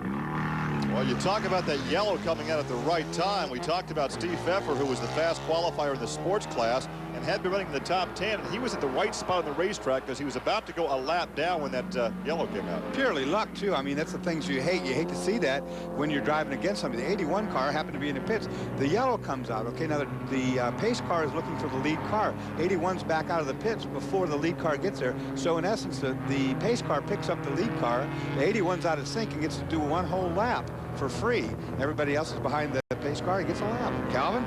Well, you talk about that yellow coming out at the right time. We talked about Steve Pfeffer, who was the fast qualifier in the sports class, and had been running in the top 10, and he was at the right spot on the racetrack because he was about to go a lap down when that yellow came out. Purely luck, too. I mean, that's the things you hate. You hate to see that when you're driving against somebody. The 81 car happened to be in the pits. The yellow comes out, okay? Now, the pace car is looking for the lead car. 81's back out of the pits before the lead car gets there. So, in essence, the pace car picks up the lead car. The 81's out of sync and gets to do one whole lap for free. Everybody else is behind the pace car. He gets a lap. Calvin?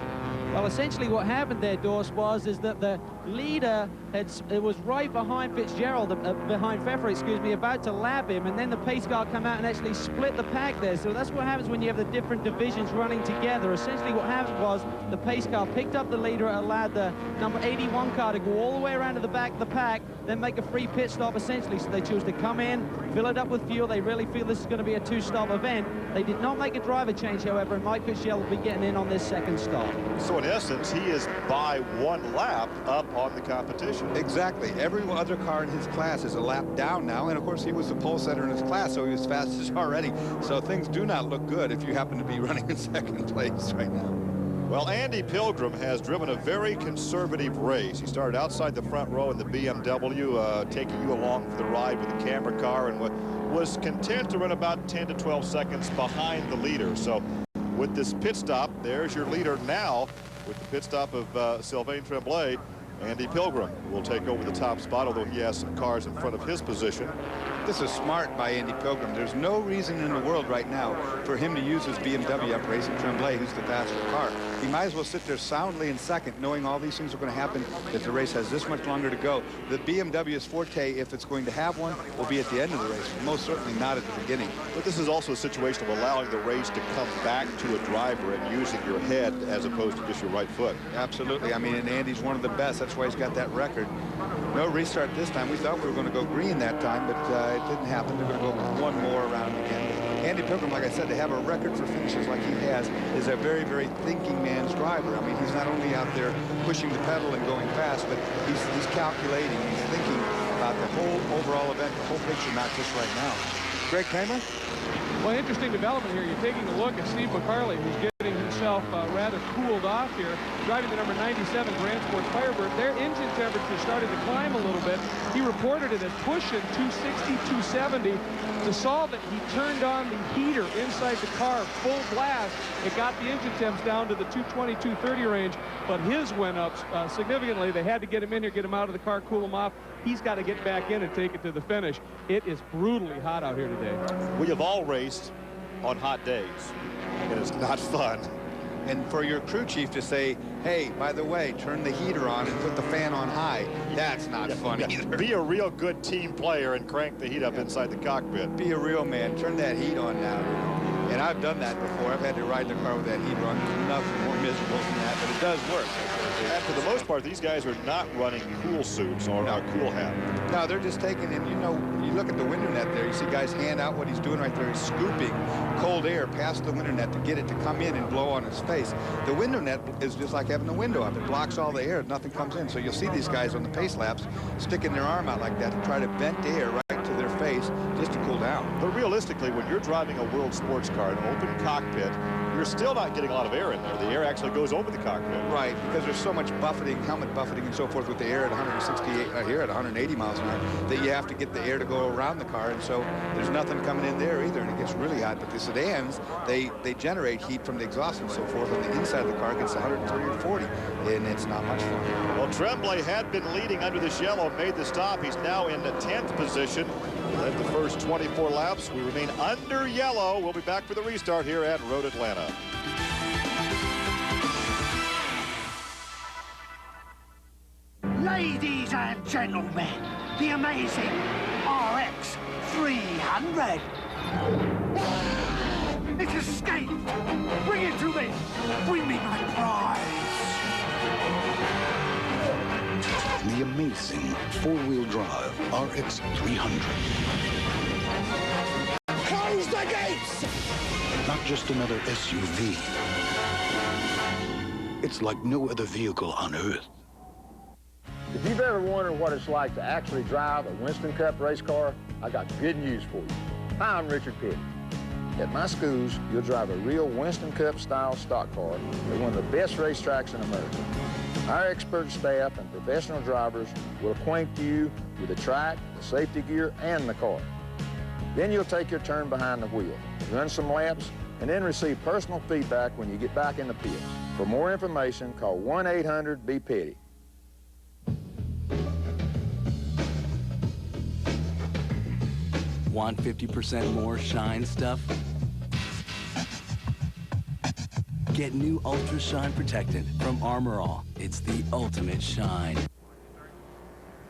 Well, essentially what happened there, Dorse, is that the leader was right behind Fitzgerald, behind Pfeffer, excuse me, about to lap him, and then the pace car come out and actually split the pack there. So that's what happens when you have the different divisions running together. Essentially what happened was the pace car picked up the leader, allowed the number 81 car to go all the way around to the back of the pack, then make a free pit stop, essentially. So they choose to come in, fill it up with fuel. They really feel this is going to be a two-stop event. They did not make a driver change, however, and Mike Fitzgerald will be getting in on this second stop. So in essence, he is by one lap up on the competition. Exactly. Every other car in his class is a lap down now, and of course he was the pole setter in his class, so he was fastest already. So things do not look good if you happen to be running in second place right now. Well, Andy Pilgrim has driven a very conservative race. He started outside the front row in the BMW, taking you along for the ride with the camera car, and was content to run about 10 to 12 seconds behind the leader. So with this pit stop, there's your leader now with the pit stop of Sylvain Tremblay. Andy Pilgrim will take over the top spot, although he has some cars in front of his position. This is smart by Andy Pilgrim. There's no reason in the world right now for him to use his BMW up racing Tremblay, who's the faster car. He might as well sit there soundly in second, knowing all these things are going to happen if the race has this much longer to go. The BMW's forte, if it's going to have one, will be at the end of the race, most certainly not at the beginning. But this is also a situation of allowing the race to come back to a driver and using your head as opposed to just your right foot. Absolutely. I mean, and Andy's one of the best. That's why he's got that record. No restart this time. We thought we were going to go green that time, but it didn't happen. They're going to go one more around again. Andy Pilgrim, like I said, to have a record for finishes like he has is a very, very thinking man's driver. I mean, he's not only out there pushing the pedal and going fast, but he's calculating. He's thinking about the whole overall event, the whole picture, not just right now. Greg Kramer? Well, interesting development here. You're taking a look at Steve McCarley, who's getting himself rather cooled off here, driving the number 97 Grand Sports Firebird. Their engine temperature started to climb a little bit. He reported it as pushing 260, 270. To solve it, he turned on the heater inside the car full blast. It got the engine temps down to the 220, 230 range, but his went up significantly. They had to get him in here, get him out of the car, cool him off. He's got to get back in and take it to the finish. It is brutally hot out here today. We have all raced on hot days, and it's not fun. And for your crew chief to say, hey, by the way, turn the heater on and put the fan on high, that's not fun either. Be a real good team player and crank the heat up inside the cockpit. Be a real man. Turn that heat on now. And I've done that before. I've had to ride the car with that heater on. There's nothing more miserable than that, but it does work. And for the most part, these guys are not running cool suits or a cool hat. No, they're just taking, and you know, you look at the window net there, you see guys hand out what he's doing right there. He's scooping cold air past the window net to get it to come in and blow on his face. The window net is just like having a window up. It blocks all the air. Nothing comes in. So you'll see these guys on the pace laps sticking their arm out like that to try to vent air right to their face just to cool down. But realistically, when you're driving a world sports car, an open cockpit, you're still not getting a lot of air in there. The air actually goes over the cockpit. Right, because there's so much buffeting, helmet buffeting and so forth with the air at 168, here at 180 miles an hour, that you have to get the air to go around the car, and so there's nothing coming in there either, and it gets really hot. But the sedans, they generate heat from the exhaust and so forth on the inside of the car. It gets 130 or 40, and it's not much fun. Well, Tremblay had been leading under this yellow, made the stop. He's now in the 10th position. Led the first 24 laps. We remain under yellow. We'll be back for the restart here at Road Atlanta. Ladies and gentlemen, the amazing RX 300. It's escape. Bring it to me. Bring me my prize. The amazing four-wheel drive RX 300. Close the gates! Not just another SUV. It's like no other vehicle on Earth. If you've ever wondered what it's like to actually drive a Winston Cup race car, I got good news for you. Hi, I'm Richard Pitt. At my schools, you'll drive a real Winston Cup style stock car at one of the best racetracks in America. Our expert staff and professional drivers will acquaint you with the track, the safety gear, and the car. Then you'll take your turn behind the wheel, run some laps, and then receive personal feedback when you get back in the pits. For more information, call 1-800-BE-PETTY. Want 50% more shine stuff? Get new Ultra Shine Protectant from Armor All. It's the ultimate shine.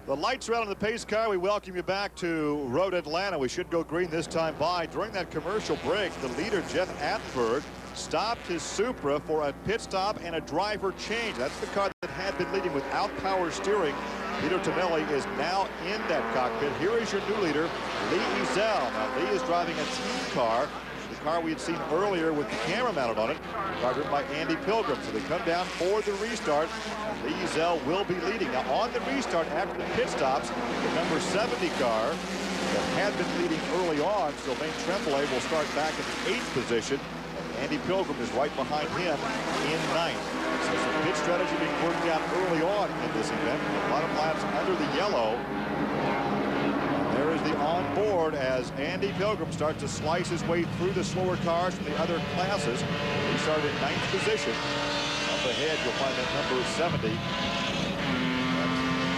The lights are out on the pace car. We welcome you back to Road Atlanta. We should go green this time by. During that commercial break, the leader, Jeff Attenberg, stopped his Supra for a pit stop and a driver change. That's the car that had been leading without power steering. Peter Tonelli is now in that cockpit. Here is your new leader, Lee Ezel. Now, Lee is driving a team car. The car we had seen earlier with the camera mounted on it, car driven by Andy Pilgrim. So they come down for the restart. And Lee Ezel will be leading. Now on the restart after the pit stops, the number 70 car that had been leading early on, Sylvain Tremblay, will start back in the 8th position. And Andy Pilgrim is right behind him in 9th. So some pit strategy being worked out early on in this event. A lot of laps under the yellow. There is the onboard as Andy Pilgrim starts to slice his way through the slower cars from the other classes. He started in 9th position. Up ahead, you'll find that number 70.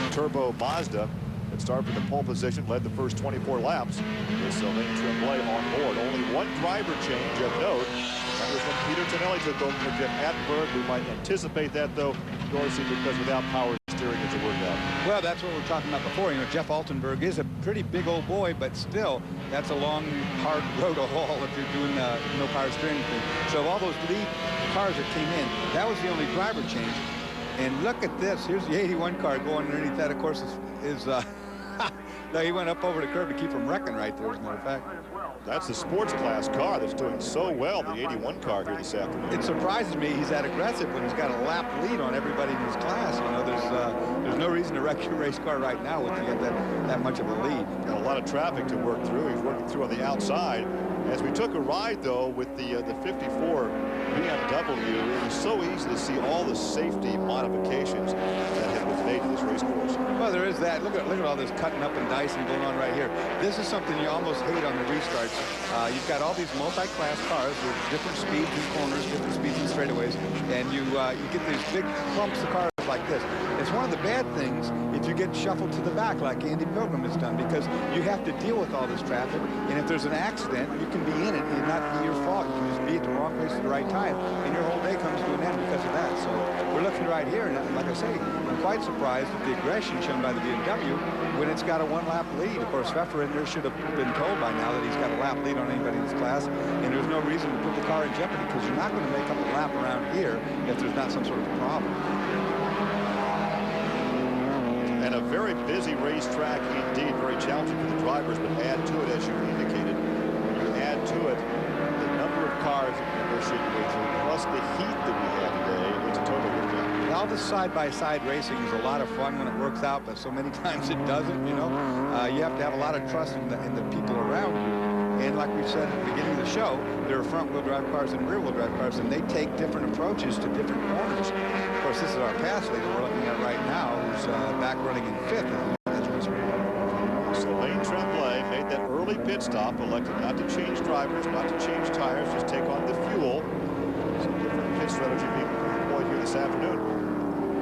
That's Turbo Mazda that started from the pole position, led the first 24 laps. With Sylvain Tremblay on board. Only one driver change of note. That was when Peter Tonelli took over for Jeff Attenberg. We might anticipate that, though, Dorsey, because without power steering, it's a workout. Well, that's what we were talking about before. You know, Jeff Altenberg is a pretty big old boy, but still, that's a long, hard road to haul if you're doing no power steering thing. So all those lead cars that came in, that was the only driver change. And look at this. Here's the 81 car going underneath that. Of course, is no, he went up over the curb to keep from wrecking right there, as a matter of fact. That's the sports class car that's doing so well, the 81 car here this afternoon. It surprises me he's that aggressive when he's got a lap lead on everybody in his class. You know, there's no reason to wreck your race car right now if you get that much of a lead. Got a lot of traffic to work through. He's working through on the outside. As we took a ride, though, with the 54 BMW, it was so easy to see all the safety modifications that have been made to this race course. Well, there is that. Look at all this cutting up and dicing going on right here. This is something you almost hate on the restarts. You've got all these multi-class cars with different speeds and corners, different speeds and straightaways, and you get these big clumps of cars like this. It's one of the bad things if you get shuffled to the back like Andy Pilgrim has done, because you have to deal with all this traffic, and if there's an accident, you can be in it and not be your fault. You can just be at the wrong place at the right time, and your whole day comes to an end because of that. So we're looking right here, and like I say, I'm quite surprised at the aggression shown by the BMW when it's got a one-lap lead. Of course, Pfeffer in there should have been told by now that he's got a lap lead on anybody in this class, and there's no reason to put the car in jeopardy, because you're not going to make up a lap around here if there's not some sort of a problem. And a very busy racetrack indeed, very challenging for the drivers, but add to it, as you indicated, you add to it the number of cars that people should go through, plus the heat that we have today. It's a total workout. All this side-by-side racing is a lot of fun when it works out, but so many times it doesn't, you know. You have to have a lot of trust in the people around you. And like we said at the beginning of the show, there are front-wheel drive cars and rear-wheel drive cars, and they take different approaches to different corners. Of course, this is our pass leader we're looking at right now, who's back running in 5th. Sylvain Tremblay made that early pit stop, elected not to change drivers, not to change tires, just take on the fuel. Some different pit strategy being employed here this afternoon.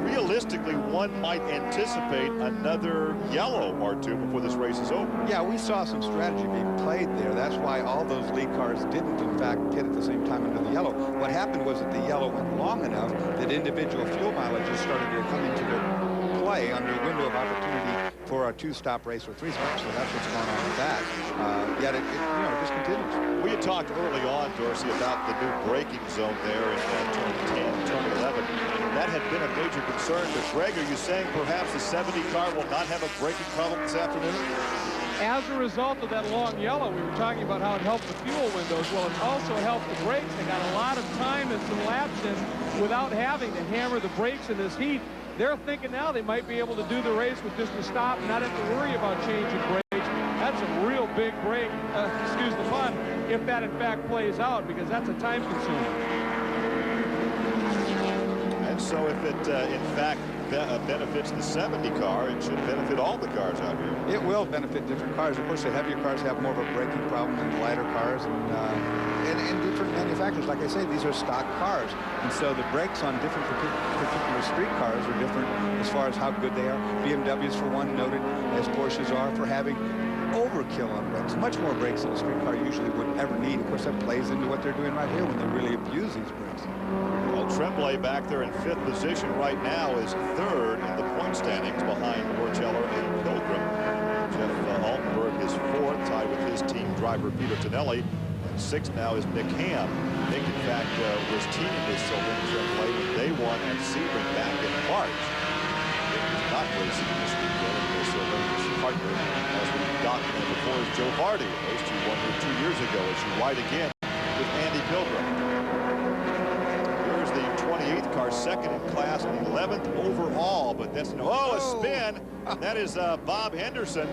Realistically, one might anticipate another yellow or two before this race is over. Yeah, we saw some strategy being played there. That's why all those lead cars didn't, in fact, hit at the same time into the yellow. What happened was that the yellow went long enough that individual fuel mileages started to come into their play under a window of opportunity for a 2-stop race or 3-stop. So that's what's going on with that. Yet it just continues. We had talked early on, Dorsey, about the new braking zone there in turn 10, turn 11. That had been a major concern. But Greg, are you saying perhaps the 70 car will not have a braking problem this afternoon? As a result of that long yellow, we were talking about how it helped the fuel windows. Well, it also helped the brakes. They got a lot of time and some laps in without having to hammer the brakes in this heat. They're thinking now they might be able to do the race with just a stop and not have to worry about changing brakes. That's a real big break, excuse the pun, if that in fact plays out, because that's a time consumer. And So if it, in fact, benefits the 70 car, it should benefit all the cars out here. It will benefit different cars. Of course, the heavier cars have more of a braking problem than the lighter cars, and different manufacturers. Like I say, these are stock cars, and so the brakes on different particular street cars are different as far as how good they are. BMWs, for one, noted as Porsches are for having overkill on brakes, much more brakes than a street car usually would ever need. Of course, that plays into what they're doing right here when they really abuse these brakes. Well, Tremblay back there in 5th position right now is 3rd in the point standings behind Borgeller and Pilgrim. Jeff Altenberg is 4th, tied with his team driver Peter Tonelli. And 6th now is Nick Ham. Nick, in fact, was teaming with Sylvain Tremblay when they won at Sebring back in March. Nick was not racing this weekend, and Sylvain's partner, as we documented before, is Joe Vardy. Those two won here 2 years ago as you ride again with Andy Pilgrim. Here's the 28th car, 2nd in class and 11th overall, but that's a spin. That is Bob Henderson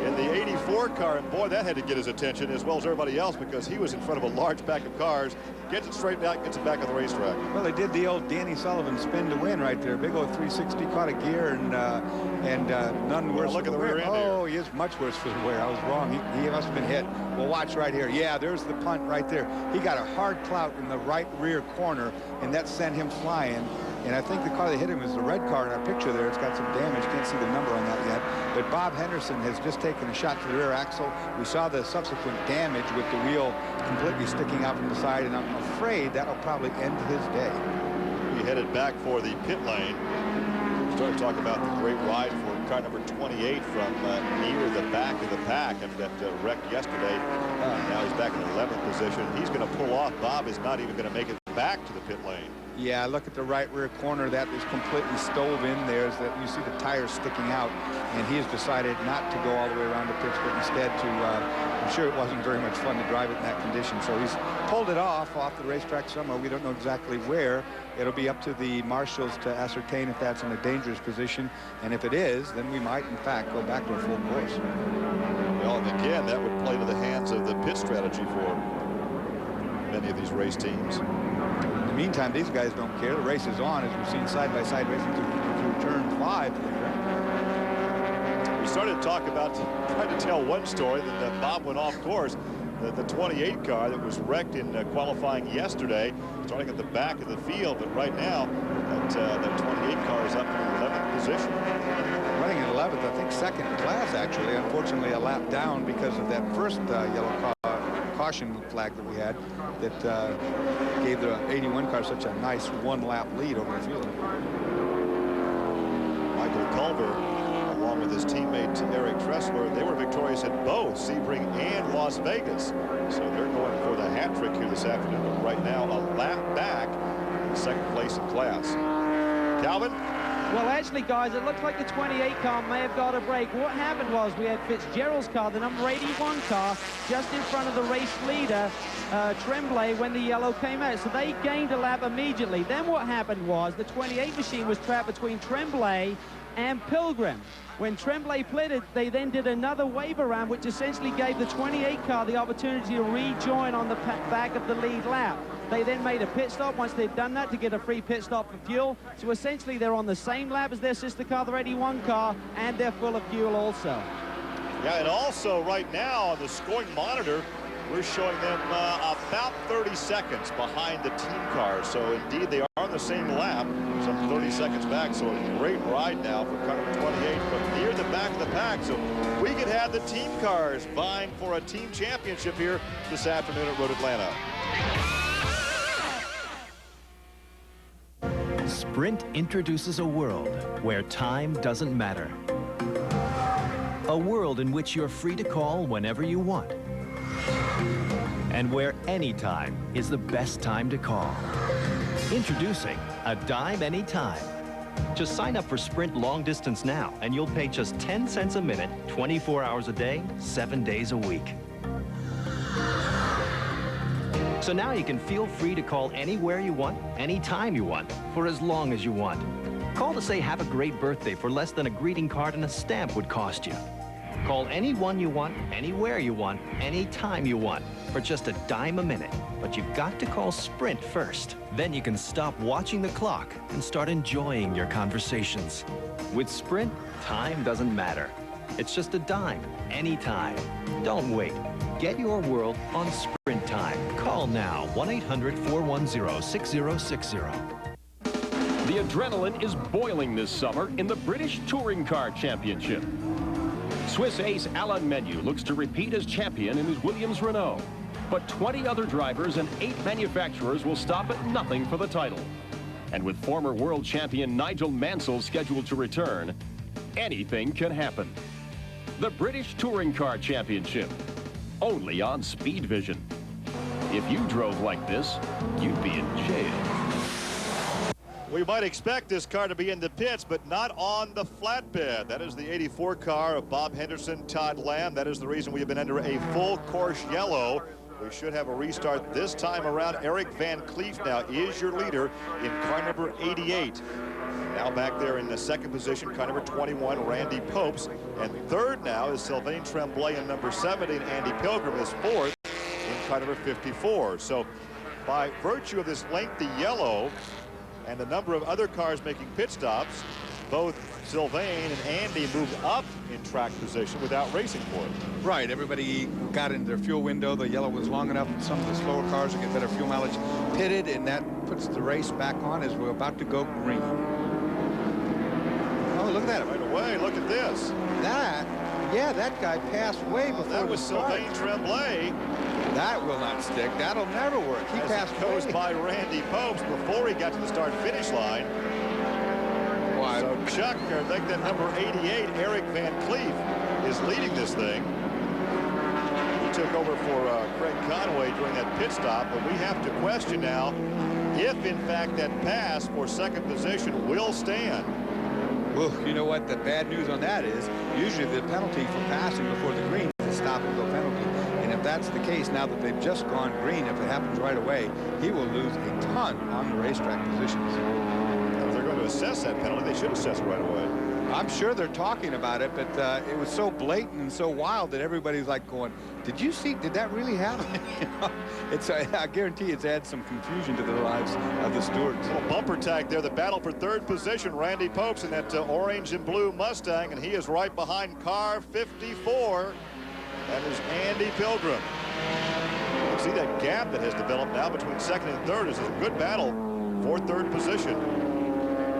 in the 84 car, and boy, that had to get his attention as well as everybody else because he was in front of a large pack of cars. Gets it straightened out, gets it back on the racetrack. Well, they did the old Danny Sullivan spin to win right there. Big old 360, caught a gear, and none worse. Look at the rear end. Oh, he is much worse for the wear. I was wrong. He must have been hit. Well, watch right here. Yeah, there's the punt right there. He got a hard clout in the right rear corner, and that sent him flying. And I think the car that hit him is the red car in our picture there. It's got some damage. Can't see the number on that yet. But Bob Henderson has just taken a shot to the rear axle. We saw the subsequent damage with the wheel completely sticking out from the side, and I'm afraid that'll probably end his day. He headed back for the pit lane. We started talking about the great ride for car number 28 from near the back of the pack after that wreck yesterday. Now he's back in 11th position. He's going to pull off. Bob is not even going to make it back to the pit lane. Yeah, look at the right rear corner. That is completely stove in there. Is that you see the tires sticking out, and he has decided not to go all the way around the pits, but instead to, I'm sure it wasn't very much fun to drive it in that condition. So he's pulled it off the racetrack somewhere. We don't know exactly where. It'll be up to the marshals to ascertain if that's in a dangerous position. And if it is, then we might, in fact, go back to a full course. Well, and again, that would play to the hands of the pit strategy for many of these race teams. In the meantime, these guys don't care. The race is on, as we've seen side-by-side racing through turn 5. We started to talk about trying to tell one story that Bob went off course. The 28 car that was wrecked in qualifying yesterday, starting at the back of the field, but right now that 28 car is up in 11th position. Running in 11th, I think 2nd in class, actually. Unfortunately, a lap down because of that first yellow caution flag that we had that gave the 81 car such a nice one-lap lead over the field. Michael Culver, along with his teammate Eric Tressler, they were victorious at both Sebring and Las Vegas. So they're going for the hat trick here this afternoon. But right now, a lap back in 2nd place in class. Calvin? Well, actually, guys, it looks like the 28 car may have got a break. What happened was we had Fitzgerald's car, the number 81 car, just in front of the race leader, Tremblay, when the yellow came out. So they gained a lap immediately. Then what happened was the 28 machine was trapped between Tremblay and Pilgrim. When Tremblay pitted, they then did another wave around, which essentially gave the 28 car the opportunity to rejoin on the back of the lead lap. They then made a pit stop once they'd done that to get a free pit stop for fuel. So essentially they're on the same lap as their sister car, the 81 car, and they're full of fuel also. Yeah, and also right now on the scoring monitor, we're showing them about 30 seconds behind the team cars. So indeed they are on the same lap, some 30 seconds back. So a great ride now for car number 28, but near the back of the pack. So we could have the team cars vying for a team championship here this afternoon at Road Atlanta. Sprint introduces a world where time doesn't matter. A world in which you're free to call whenever you want. And where any time is the best time to call. Introducing a dime anytime. Just sign up for Sprint Long Distance now, and you'll pay just 10 cents a minute, 24 hours a day, 7 days a week. So now you can feel free to call anywhere you want, anytime you want, for as long as you want. Call to say have a great birthday for less than a greeting card and a stamp would cost you. Call anyone you want, anywhere you want, anytime you want, for just a dime a minute. But you've got to call Sprint first. Then you can stop watching the clock and start enjoying your conversations. With Sprint, time doesn't matter. It's just a dime, anytime. Don't wait. Get your world on Sprint time. Call now, 1-800-410-6060. The adrenaline is boiling this summer in the British Touring Car Championship. Swiss ace Alain Menu looks to repeat as champion in his Williams Renault. But 20 other drivers and 8 manufacturers will stop at nothing for the title. And with former world champion Nigel Mansell scheduled to return, anything can happen. The British Touring Car Championship, only on Speedvision. If you drove like this, you'd be in jail. We might expect this car to be in the pits, but not on the flatbed. That is the 84 car of Bob Henderson, Todd Lamb. That is the reason we have been under a full course yellow. We should have a restart this time around. Eric Van Cleef now is your leader in car number 88. Now back there in the second position, car number 21, Randy Popes. And third now is Sylvain Tremblay in number 70, and Andy Pilgrim is fourth in car number 54. So by virtue of this lengthy yellow and the number of other cars making pit stops, both Sylvain and Andy moved up in track position without racing for it. Right, everybody got into their fuel window. The yellow was long enough. Some of the slower cars will get better fuel mileage pitted, and that puts the race back on as we're about to go green. Oh, look at that. Right away, look at this. That guy passed way before that was Sylvain Tremblay. That will not stick. That'll never work. He passed goes by Randy Popes before he got to the start-finish line. Why? So Chuck, I think that number 88, Eric Van Cleef, is leading this thing. He took over for Craig Conway during that pit stop, but we have to question now if, in fact, that pass for second position will stand. Well, you know what the bad news on that is? Usually the penalty for passing before the green is a stop-and-go penalty. And if that's the case, now that they've just gone green, if it happens right away, he will lose a ton on the racetrack positions. If they're going to assess that penalty, they should assess it right away. I'm sure they're talking about it, but it was so blatant and so wild that everybody's like going, did you see, did that really happen? I guarantee it's added some confusion to the lives of the stewards. A little bumper tag there, the battle for third position. Randy Popes in that orange and blue Mustang, and he is right behind car 54. That is Andy Pilgrim. You can see that gap that has developed now between second and third. This is a good battle for third position.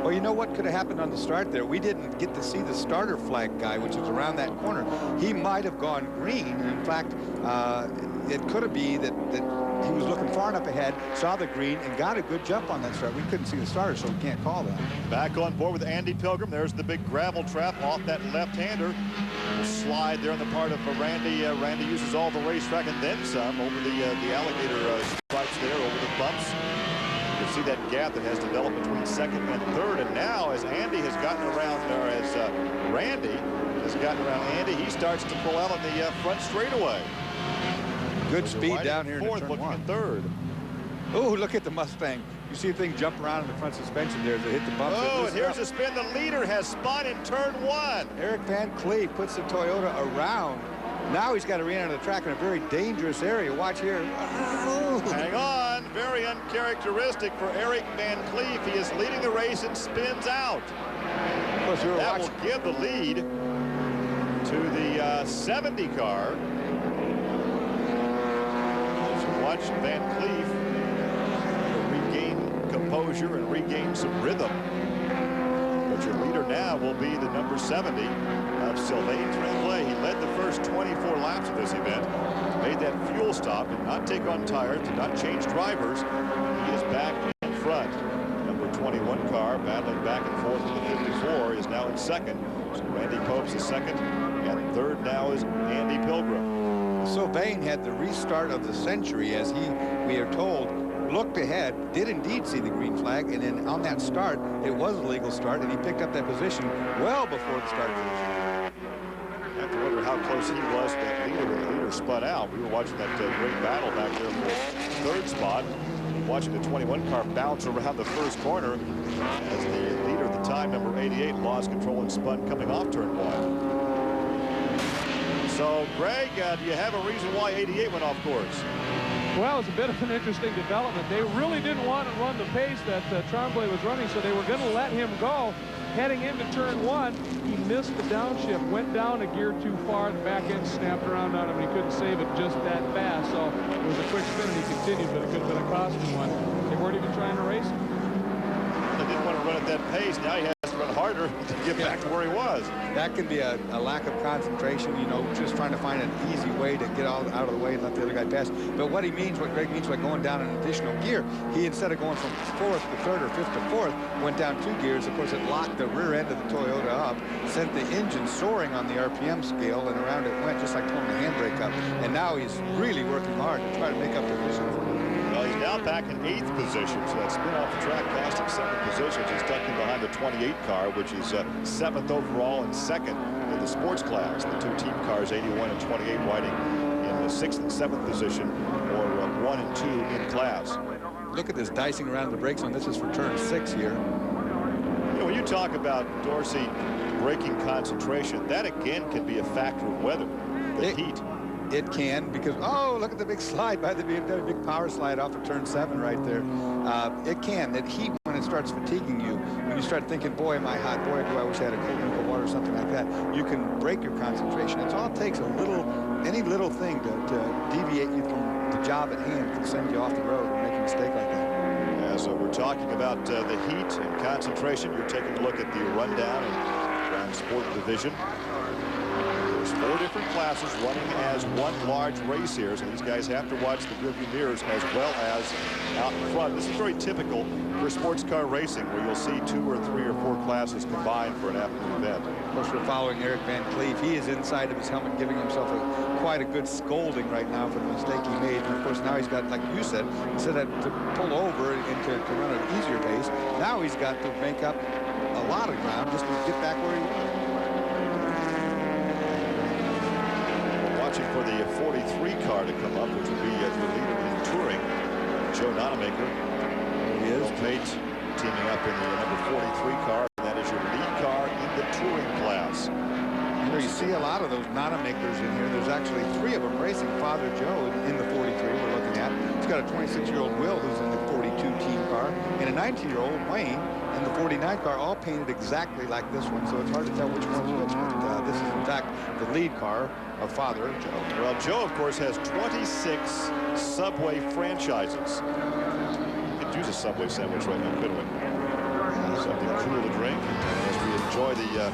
Well, you know what could have happened on the start there? We didn't get to see the starter flag guy, which is around that corner. He might have gone green. And in fact, it could have been that he was looking far enough ahead, saw the green, and got a good jump on that start. We couldn't see the starter, so we can't call that. Back on board with Andy Pilgrim. There's the big gravel trap off that left-hander. Slide there on the part of Randy. Randy uses all the racetrack and then some over the alligator stripes there, over the bumps. You can see that gap that has developed between second and third. And now, as Andy has gotten around, or as Randy has gotten around Andy, he starts to pull out on the front straightaway. Good speed down here in fourth, turn looking one. at third. Oh, look at the Mustang. You see the thing jump around in the front suspension there as it hit the bumps. Oh, and here's a spin. The leader has spun in turn one. Eric Van Cleef puts the Toyota around. Now he's got to re-enter the track in a very dangerous area. Watch here. Oh. Hang on. Very uncharacteristic for Eric Van Cleef. He is leading the race and spins out. That will give the lead to the 70 car. Let's watch Van Cleef regain composure and regain some rhythm. But your leader now will be the number 70 of Sylvain Tremblay. He led the first 24 laps of this event, made that fuel stop, did not take on tires, did not change drivers. He is back in front. Number 21 car battling back and forth with the 54 is now in second. So Randy Popes is second, and third now is Andy Pilgrim. Sylvain had the restart of the century, as we are told, looked ahead, did indeed see the green flag, and then on that start, it was a legal start, and he picked up that position well before the start finish. I have to wonder how close he was to that leader when the leader spun out. We were watching that great battle back there for third spot, watching the 21 car bounce around the first corner as the leader at the time, number 88, lost control and spun coming off turn one. So, Greg, do you have a reason why 88 went off course? Well, it's a bit of an interesting development. They really didn't want to run the pace that Tremblay was running, so they were going to let him go. Heading into turn 1, he missed the downshift, went down a gear too far, the back end snapped around on him, and he couldn't save it just that fast. So it was a quick spin, and he continued, but it could have been a costly one. They weren't even trying to race him. They didn't want to run at that pace. Now he has to run harder to get back to where he was. That can be a lack of concentration, you know, just trying to find an easy way to get out of the way and let the other guy pass. But what Greg means by going down an additional gear, he, instead of going from 4th to 3rd or 5th to 4th, went down 2 gears. Of course, it locked the rear end of the Toyota up, sent the engine soaring on the RPM scale, and around it went just like pulling the handbrake up. And now he's really working hard to try to make up the position for him. Well, he's now back in 8th position, so that spin off the track passed him 7 positions. He's tucked in behind the 28 car, which is 7th overall and 2nd in the sports class. The 2 team cars, 81 and 28, riding in the 6th and 7th position, or 1 and 2 in class. Look at this dicing around the brakes on this is for turn 6 here. You know, when you talk about Dorsey braking concentration, that again can be a factor of weather, the heat. It can, because, oh, look at the big slide by the BMW, big power slide off of turn 7 right there. It can. That heat, when it starts fatiguing you, when you start thinking, boy, am I hot, boy, do I wish I had a cold drink of water or something like that, you can break your concentration. It's all it takes, any little thing to deviate you from the job at hand can send you off the road and make a mistake like that. So we're talking about the heat and concentration. You're taking a look at the rundown in Grand Sport Division. There's 4 different classes running as one large race here, so these guys have to watch the rearview mirrors as well as out in front. This is very typical for sports car racing, where you'll see 2 or 3 or 4 classes combined for an afternoon event. Of course, we're following Eric Van Cleef. He is inside of his helmet, giving himself quite a good scolding right now for the mistake he made. And of course, now he's got, like you said, instead of to pull over and to run at an easier pace, now he's got to make up a lot of ground just to get back where he was. Watching for the 43 car to come up, which will be your leader in touring, Joe Nonamaker. He is. Mate teaming up in the number 43 car. That is your lead car in the touring class. You know, you see a lot of those Nonamakers in here. There's actually 3 of them racing Father Joe in the 43 we're looking at. He's got a 26-year-old Will who's in the 42 team car, and a 19-year-old Wayne in the 49 car, all painted exactly like this one, so it's hard to tell which one's which. But this is, in fact, the lead car of Father Joe. Well, Joe, of course, has 26 Subway franchises. We could use a Subway sandwich right now, couldn't we? Something cool to drink as we enjoy the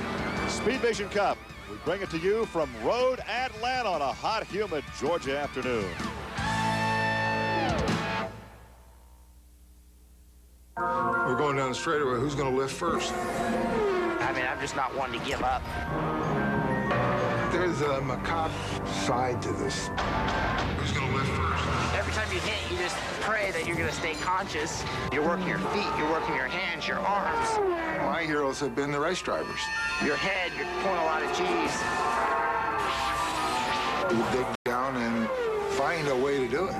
Speedvision Cup. We bring it to you from Road Atlanta on a hot, humid Georgia afternoon. We're going down the straightaway. Who's going to lift first? I mean, I'm just not one to give up. There's a macabre side to this. Who's going to lift first? Every time you hit, you just pray that you're going to stay conscious. You're working your feet, you're working your hands, your arms. My heroes have been the race drivers. Your head, you're pulling a lot of G's. You dig down and find a way to do it.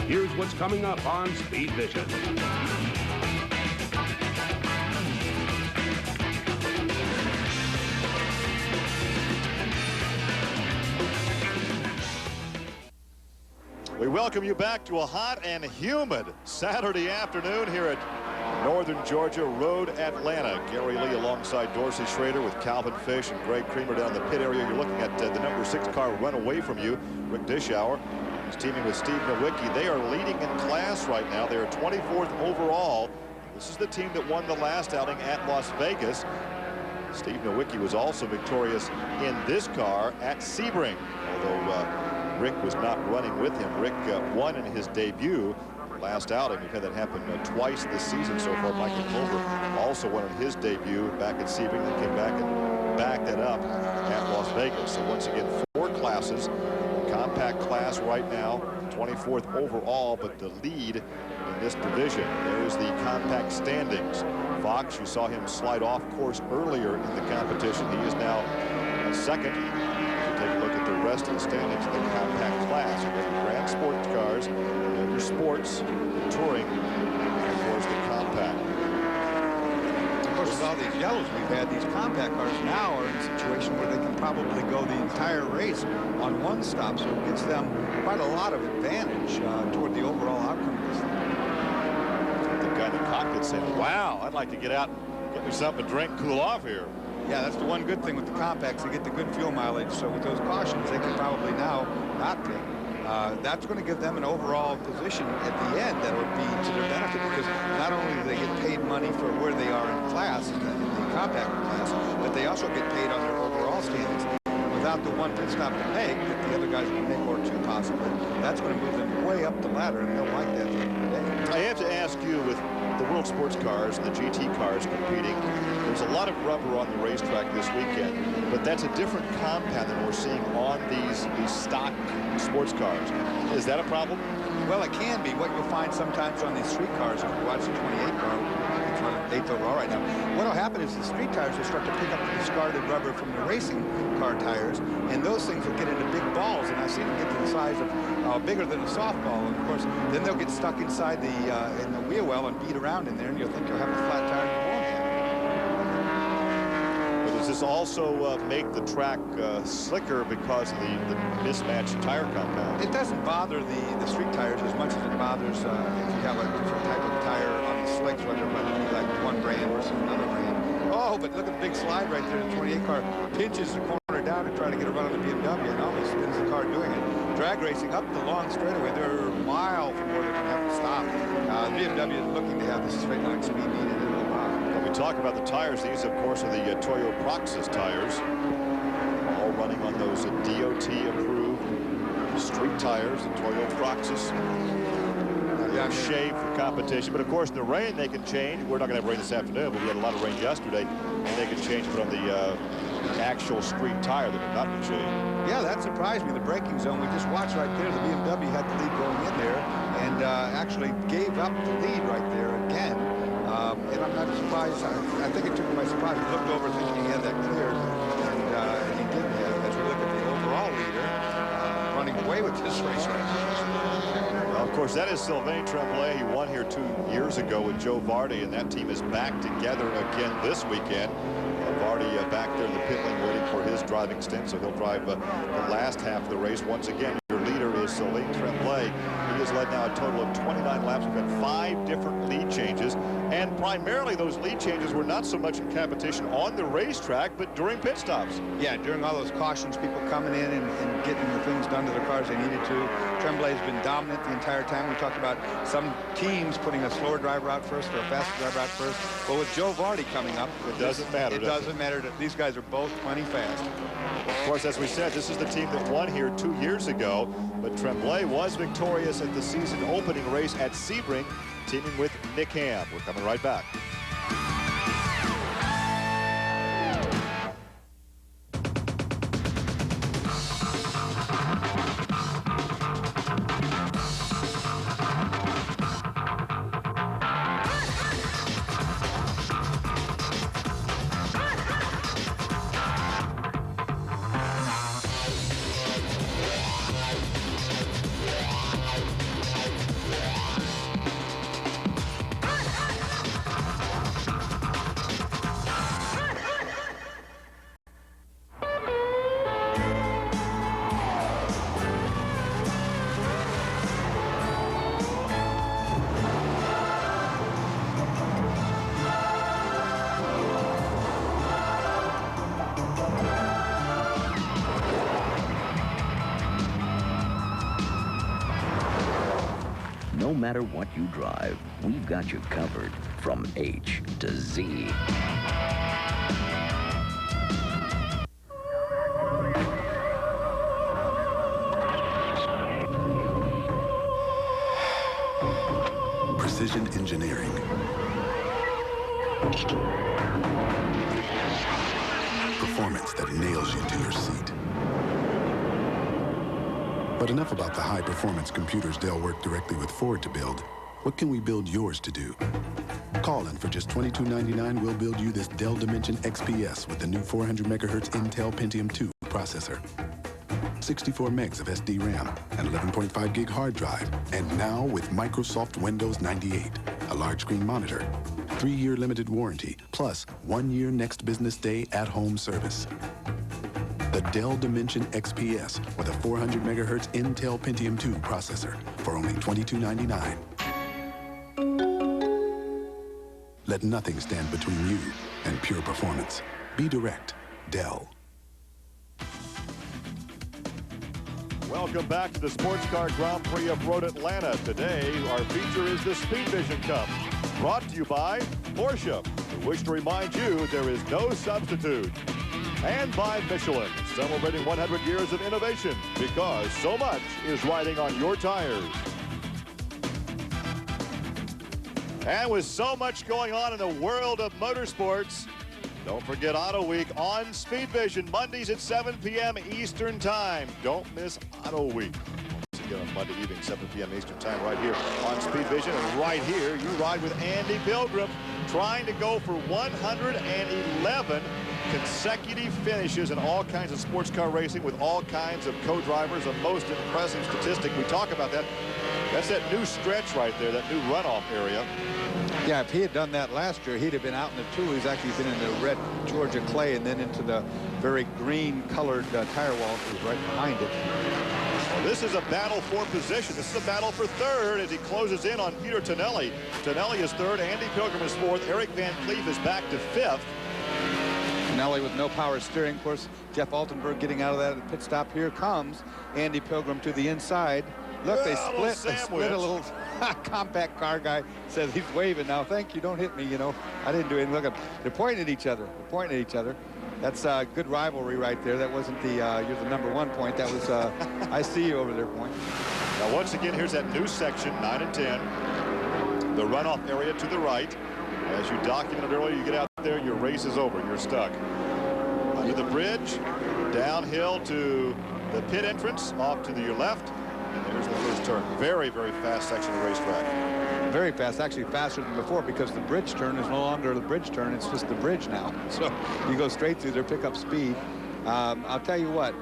Here's what's coming up on Speedvision. We welcome you back to a hot and humid Saturday afternoon here at Northern Georgia Road Atlanta. Gary Lee alongside Dorsey Schrader with Calvin Fish and Greg Creamer down the pit area. You're looking at the number 6 car run away from you. Rick Dischauer is teaming with Steve Nowicki. They are leading in class right now. They are 24th overall. This is the team that won the last outing at Las Vegas. Steve Nowicki was also victorious in this car at Sebring, although Rick was not running with him. Rick won in his debut last outing. We've had that happen twice this season so far. Michael Culver also won in his debut back at Sebring, then came back and backed it up at Las Vegas. So once again, 4 classes. Compact class right now, 24th overall, but the lead in this division. There's the compact standings. Fox, you saw him slide off course earlier in the competition. He is now second. Take a look at the rest of the standings in the compact class. You have the Grand Sports cars, you have your sports, the touring, and of course the compact. Of course, with all these yellows we've had, these compact cars now are in a situation where they can probably go the entire race on one stop, so it gives them quite a lot of advantage toward the overall outcome of this thing. The guy in the cockpit saying, wow, I'd like to get out and get me something to drink, cool off here. Yeah, that's the one good thing with the compacts. They get the good fuel mileage, so with those cautions, they can probably now not pit. That's going to give them an overall position at the end that would be to their benefit, because not only do they get paid money for where they are in class, in the compact class, but they also get paid on their overall standings. And without the one pit stop to make, that the other guys will make, or two possibly, that's going to move them way up the ladder, and they'll like that at the end of the day. I have to ask you, with the World Sports cars and the GT cars competing, there's a lot of rubber on the racetrack this weekend, but that's a different compound than we're seeing on these stock sports cars. Is that a problem? Well, it can be. What you'll find sometimes on these street cars, if you watch the 28 car, it's running 8th overall right now, what will happen is the street tires will start to pick up the discarded rubber from the racing car tires, and those things will get into big balls, and I've seen them get to the size of bigger than a softball, and of course, then they'll get stuck inside in the wheel well and beat around in there, and you'll think you'll have a flat tire and you won't have. But does this also make the track slicker because of the mismatched tire compound? It doesn't bother the street tires as much as it bothers if you have a different type of tire on the slicks, whether it might be like one brand versus another brand. Oh, but look at the big slide right there. The 28 car pinches the corner down to try to get a run on the BMW and almost spins the car doing it. Drag racing up the long straightaway. They're a mile from where they're going to have to stop. BMW is looking to have this straight line speed needed in a little while. When we talk about the tires, these, of course, are the Toyo Proxys tires. All running on those DOT-approved street tires, the Toyo Proxys. Shave for competition, but of course in the rain they can change. We're not going to have rain this afternoon, but we had a lot of rain yesterday, and they can change it on the actual street tire that have not been changed. Yeah, that surprised me. The braking zone, we just watched right there. The BMW had the lead going in there and actually gave up the lead right there again. And I'm not surprised. I think it took him by surprise. He looked over thinking he had that cleared, and he didn't have it. As we look at the overall leader running away with this race right now. Well, of course, that is Sylvain Tremblay. He won here 2 years ago with Joe Vardy, and that team is back together again this weekend. Vardy back there in the pit lane waiting for his driving stint, so he'll drive the last half of the race. Once again, your leader is Sylvain Tremblay. He has led now a total of 29 laps. We've had 5 different lead changes, and primarily those lead changes were not so much in competition on the racetrack, but during pit stops. Yeah, during all those cautions, people coming in and getting the things done to their cars they needed to. Tremblay's been dominant the entire time. We talked about some teams putting a slower driver out first or a faster driver out first. Well, with Joe Vardy coming up, it doesn't matter. It doesn't matter. These guys are both plenty fast. Of course, as we said, this is the team that won here 2 years ago, but Tremblay was victorious at the season opening race at Sebring, teaming with Nick Ham. We're coming right back. No matter what you drive, we've got you covered from H to Z. Precision engineering. Performance that nails you to your seat. But enough about the high-performance computers Dell worked directly with Ford to build. What can we build yours to do? Call in for just $22.99. We'll build you this Dell Dimension XPS with the new 400 MHz Intel Pentium 2 processor. 64 megs of SD RAM, and 11.5 gig hard drive. And now with Microsoft Windows 98, a large screen monitor, 3-year limited warranty, plus 1-year next business day at-home service. The Dell Dimension XPS with a 400 megahertz Intel Pentium 2 processor for only $22.99. Let nothing stand between you and pure performance. Be direct. Dell. Welcome back to the Sports Car Grand Prix of Road Atlanta. Today, our feature is the Speedvision Cup, brought to you by Porsche. We wish to remind you there is no substitute. And by Michelin, celebrating 100 years of innovation, because so much is riding on your tires. And with so much going on in the world of motorsports, don't forget Auto Week on Speedvision, Mondays at 7 p.m. Eastern Time. Don't miss Auto Week. Once again on Monday evening, 7 p.m. Eastern Time, right here on Speedvision. And right here, you ride with Andy Pilgrim, trying to go for 111 consecutive finishes in all kinds of sports car racing with all kinds of co-drivers. A most impressive statistic. We talk about that. That's that new stretch right there, that new runoff area. Yeah, if he had done that last year, he'd have been out in the 2. He's actually been in the red Georgia clay and then into the very green-colored tire wall, which is right behind it. Well, this is a battle for position. This is a battle for third as he closes in on Peter Tonelli. Tonelli is third. Andy Pilgrim is fourth. Eric Van Cleef is back to fifth. Tonelli with no power steering. Of course, Jeff Altenberg getting out of that at the pit stop. Here comes Andy Pilgrim to the inside. Look, they split a little compact car guy says he's waving now. Thank you, don't hit me, you know. I didn't do anything. Look, they're pointing at each other. They're pointing at each other. That's a good rivalry right there. That wasn't the you're the #1 point. That was I see you over there point. Now, once again, here's that new section, 9 and 10. The runoff area to the right. As you documented earlier, you get out there, your race is over. You're stuck. Under the bridge, downhill to the pit entrance, off to your left. And there's the first turn. Very, very fast section of the racetrack. Very fast, actually faster than before, because the bridge turn is no longer the bridge turn. It's just the bridge now. So you go straight through there, pick up speed. I'll tell you what,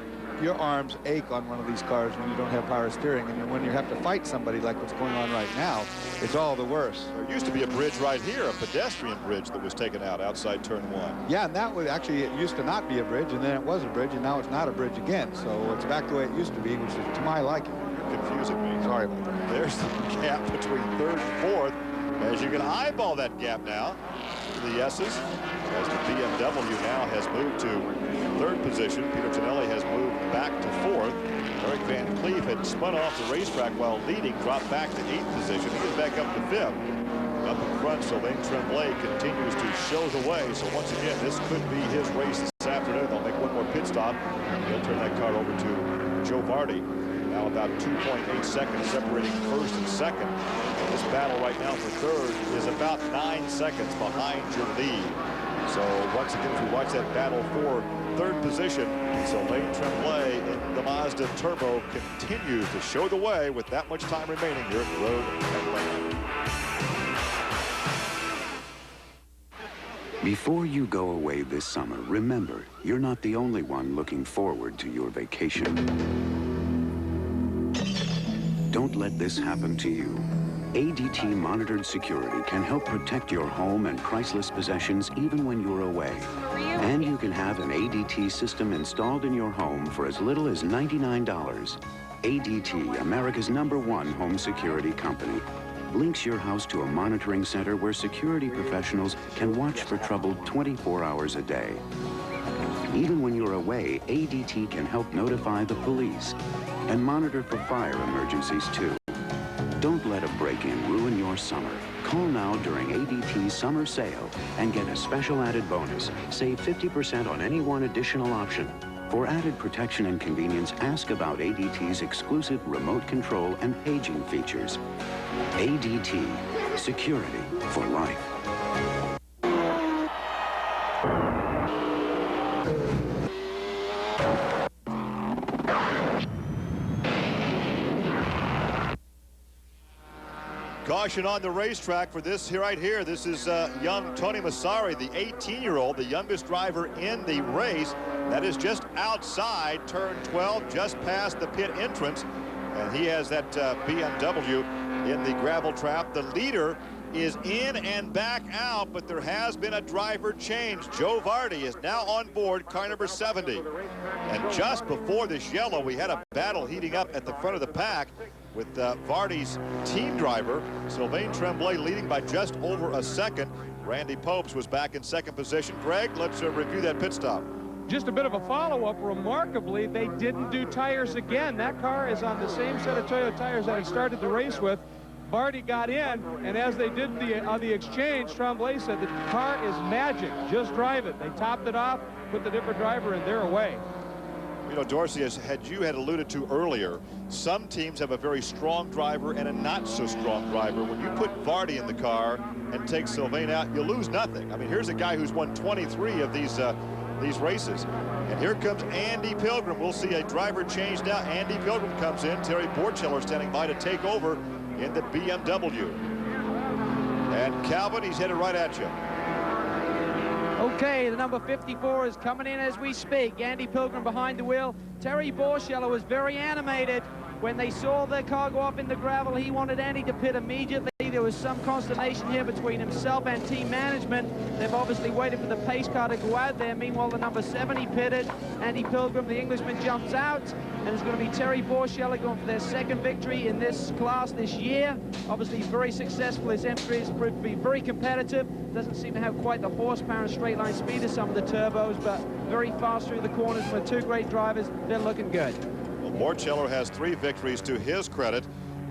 your arms ache on one of these cars when you don't have power steering. And when you have to fight somebody like what's going on right now, it's all the worse. There used to be a bridge right here, a pedestrian bridge that was taken out outside turn 1. Yeah, and that was actually, it used to not be a bridge, and then it was a bridge, and now it's not a bridge again. So it's back the way it used to be, which is to my liking. Confusing me. Sorry about that. There's the gap between third and fourth. As you can eyeball that gap now to the S's, as the BMW now has moved to third position. Peter Tonelli has moved back to fourth. Eric Van Cleef had spun off the racetrack while leading, dropped back to 8th position. He gets back up to 5th. Up in front, Sylvain Tremblay continues to show the way. So once again, this could be his race this afternoon. They'll make one more pit stop. They'll turn that car over to Joe Vardy. Now about 2.8 seconds separating first and second. And this battle right now for third is about 9 seconds behind your lead. So once again, if you watch that battle for third position, Sylvain Tremblay in the Mazda Turbo continues to show the way with that much time remaining here at Road Atlanta. Before you go away this summer, remember, you're not the only one looking forward to your vacation. Don't let this happen to you. ADT monitored security can help protect your home and priceless possessions even when you're away. And you can have an ADT system installed in your home for as little as $99. ADT, America's #1 home security company, links your house to a monitoring center where security professionals can watch for trouble 24 hours a day. Even when you're away, ADT can help notify the police and monitor for fire emergencies too. Don't let a break-in ruin your summer. Call now during ADT's summer sale and get a special added bonus. Save 50% on any one additional option. For added protection and convenience, ask about ADT's exclusive remote control and paging features. ADT, security for life. Caution on the racetrack for this right here. This is young Tony Massari, the 18-year-old, the youngest driver in the race. That is just outside turn 12, just past the pit entrance. And he has that BMW in the gravel trap. The leader is in and back out, but there has been a driver change. Joe Vardy is now on board car number 70. And just before this yellow, we had a battle heating up at the front of the pack with Vardy's team driver, Sylvain Tremblay, leading by just over a second. Randy Popes was back in second position. Greg, let's review that pit stop. Just a bit of a follow-up. Remarkably, they didn't do tires again. That car is on the same set of Toyota tires that he started the race with. Vardy got in, and as they did the exchange, Tremblay said the car is magic. Just drive it. They topped it off, put the different driver, and they're away. You know, Dorsey, as you had alluded to earlier, some teams have a very strong driver and a not so strong driver. When you put Vardy in the car and take Sylvain out, you lose nothing. I mean, here's a guy who's won 23 of these races. And here comes Andy Pilgrim. We'll see a driver change now. Andy Pilgrim comes in. Terry Borcheller standing by to take over in the BMW. And Calvin, he's headed right at you. Okay, the number 54 is coming in as we speak. Andy Pilgrim behind the wheel. Terry Borcheller was very animated when they saw the car go off in the gravel. He wanted Andy to pit immediately. There was some consternation here between himself and team management. They've obviously waited for the pace car to go out there. Meanwhile, the number 70 pitted. Andy Pilgrim, the Englishman, jumps out. And it's going to be Terry Borcheller going for their second victory in this class this year. Obviously, very successful. His entry has proved to be very competitive. Doesn't seem to have quite the horsepower and straight line speed of some of the turbos, but very fast through the corners with two great drivers. They're looking good. Well, Borcheller has 3 victories to his credit,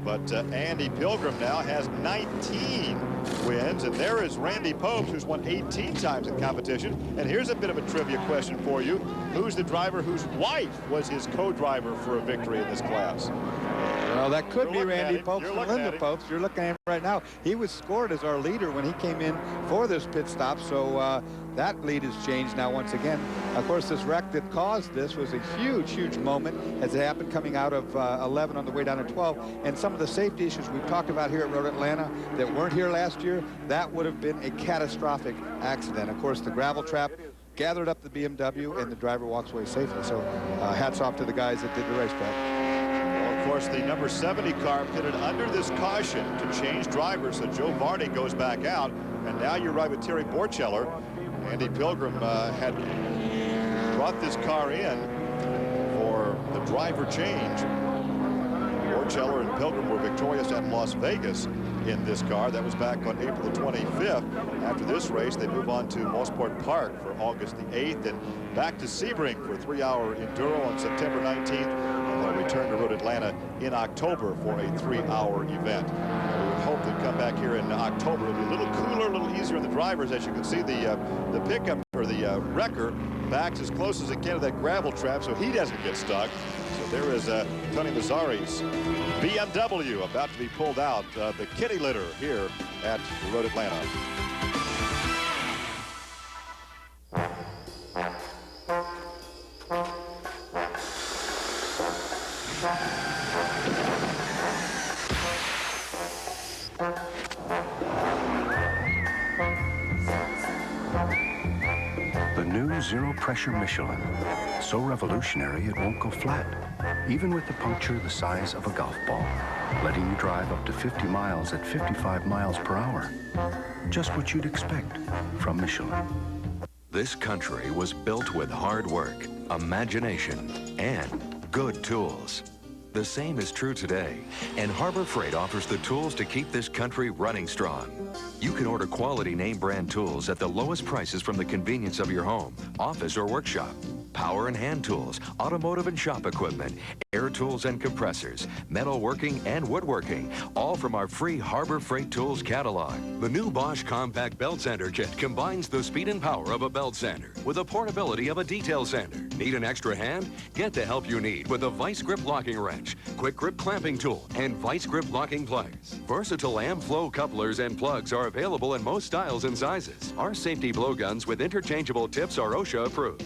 but Andy Pilgrim now has 19 wins, and there is Randy Popes, who's won 18 times in competition. And here's a bit of a trivia question for you. Who's the driver whose wife was his co-driver for a victory in this class? Well, that could be Randy Popes and Linda Popes. You're looking at him right now. He was scored as our leader when he came in for this pit stop, so that lead has changed now once again. Of course, this wreck that caused this was a huge, huge moment as it happened coming out of 11 on the way down to 12. And some of the safety issues we've talked about here at Road Atlanta that weren't here last year, that would have been a catastrophic accident. Of course, the gravel trap gathered up the BMW and the driver walks away safely. So hats off to the guys that did the race back. Of course, the number 70 car pitted under this caution to change drivers, so Joe Vardy goes back out, and now you're right with Terry Borcheller. Andy Pilgrim had brought this car in for the driver change. Borcheller and Pilgrim were victorious at Las Vegas in this car. That was back on April the 25th. After this race, they move on to Mosport Park for August the 8th, and back to Sebring for a 3-hour enduro on September 19th. They'll return to Road Atlanta in October for a 3-hour event. We would hope they'd come back here in October. It'll be a little cooler, a little easier on the drivers. As you can see, the pickup or the wrecker backs as close as it can to that gravel trap so he doesn't get stuck. So there is Tony Mazzari's BMW about to be pulled out, the kitty litter here at Road Atlanta. The new zero-pressure Michelin. So revolutionary it won't go flat, even with a puncture the size of a golf ball, letting you drive up to 50 miles at 55 miles per hour. Just what you'd expect from Michelin. This country was built with hard work, imagination, and good tools. The same is true today, and Harbor Freight offers the tools to keep this country running strong. You can order quality name brand tools at the lowest prices from the convenience of your home, office, or workshop. Power and hand tools, automotive and shop equipment, air tools and compressors, metalworking and woodworking, all from our free Harbor Freight Tools catalog. The new Bosch Compact Belt Sander Kit combines the speed and power of a belt sander with the portability of a detail sander. Need an extra hand? Get the help you need with a Vice Grip locking wrench, quick grip clamping tool, and Vice Grip locking pliers. Versatile AmFlow couplers and plugs are available in most styles and sizes. Our safety blowguns with interchangeable tips are OSHA approved.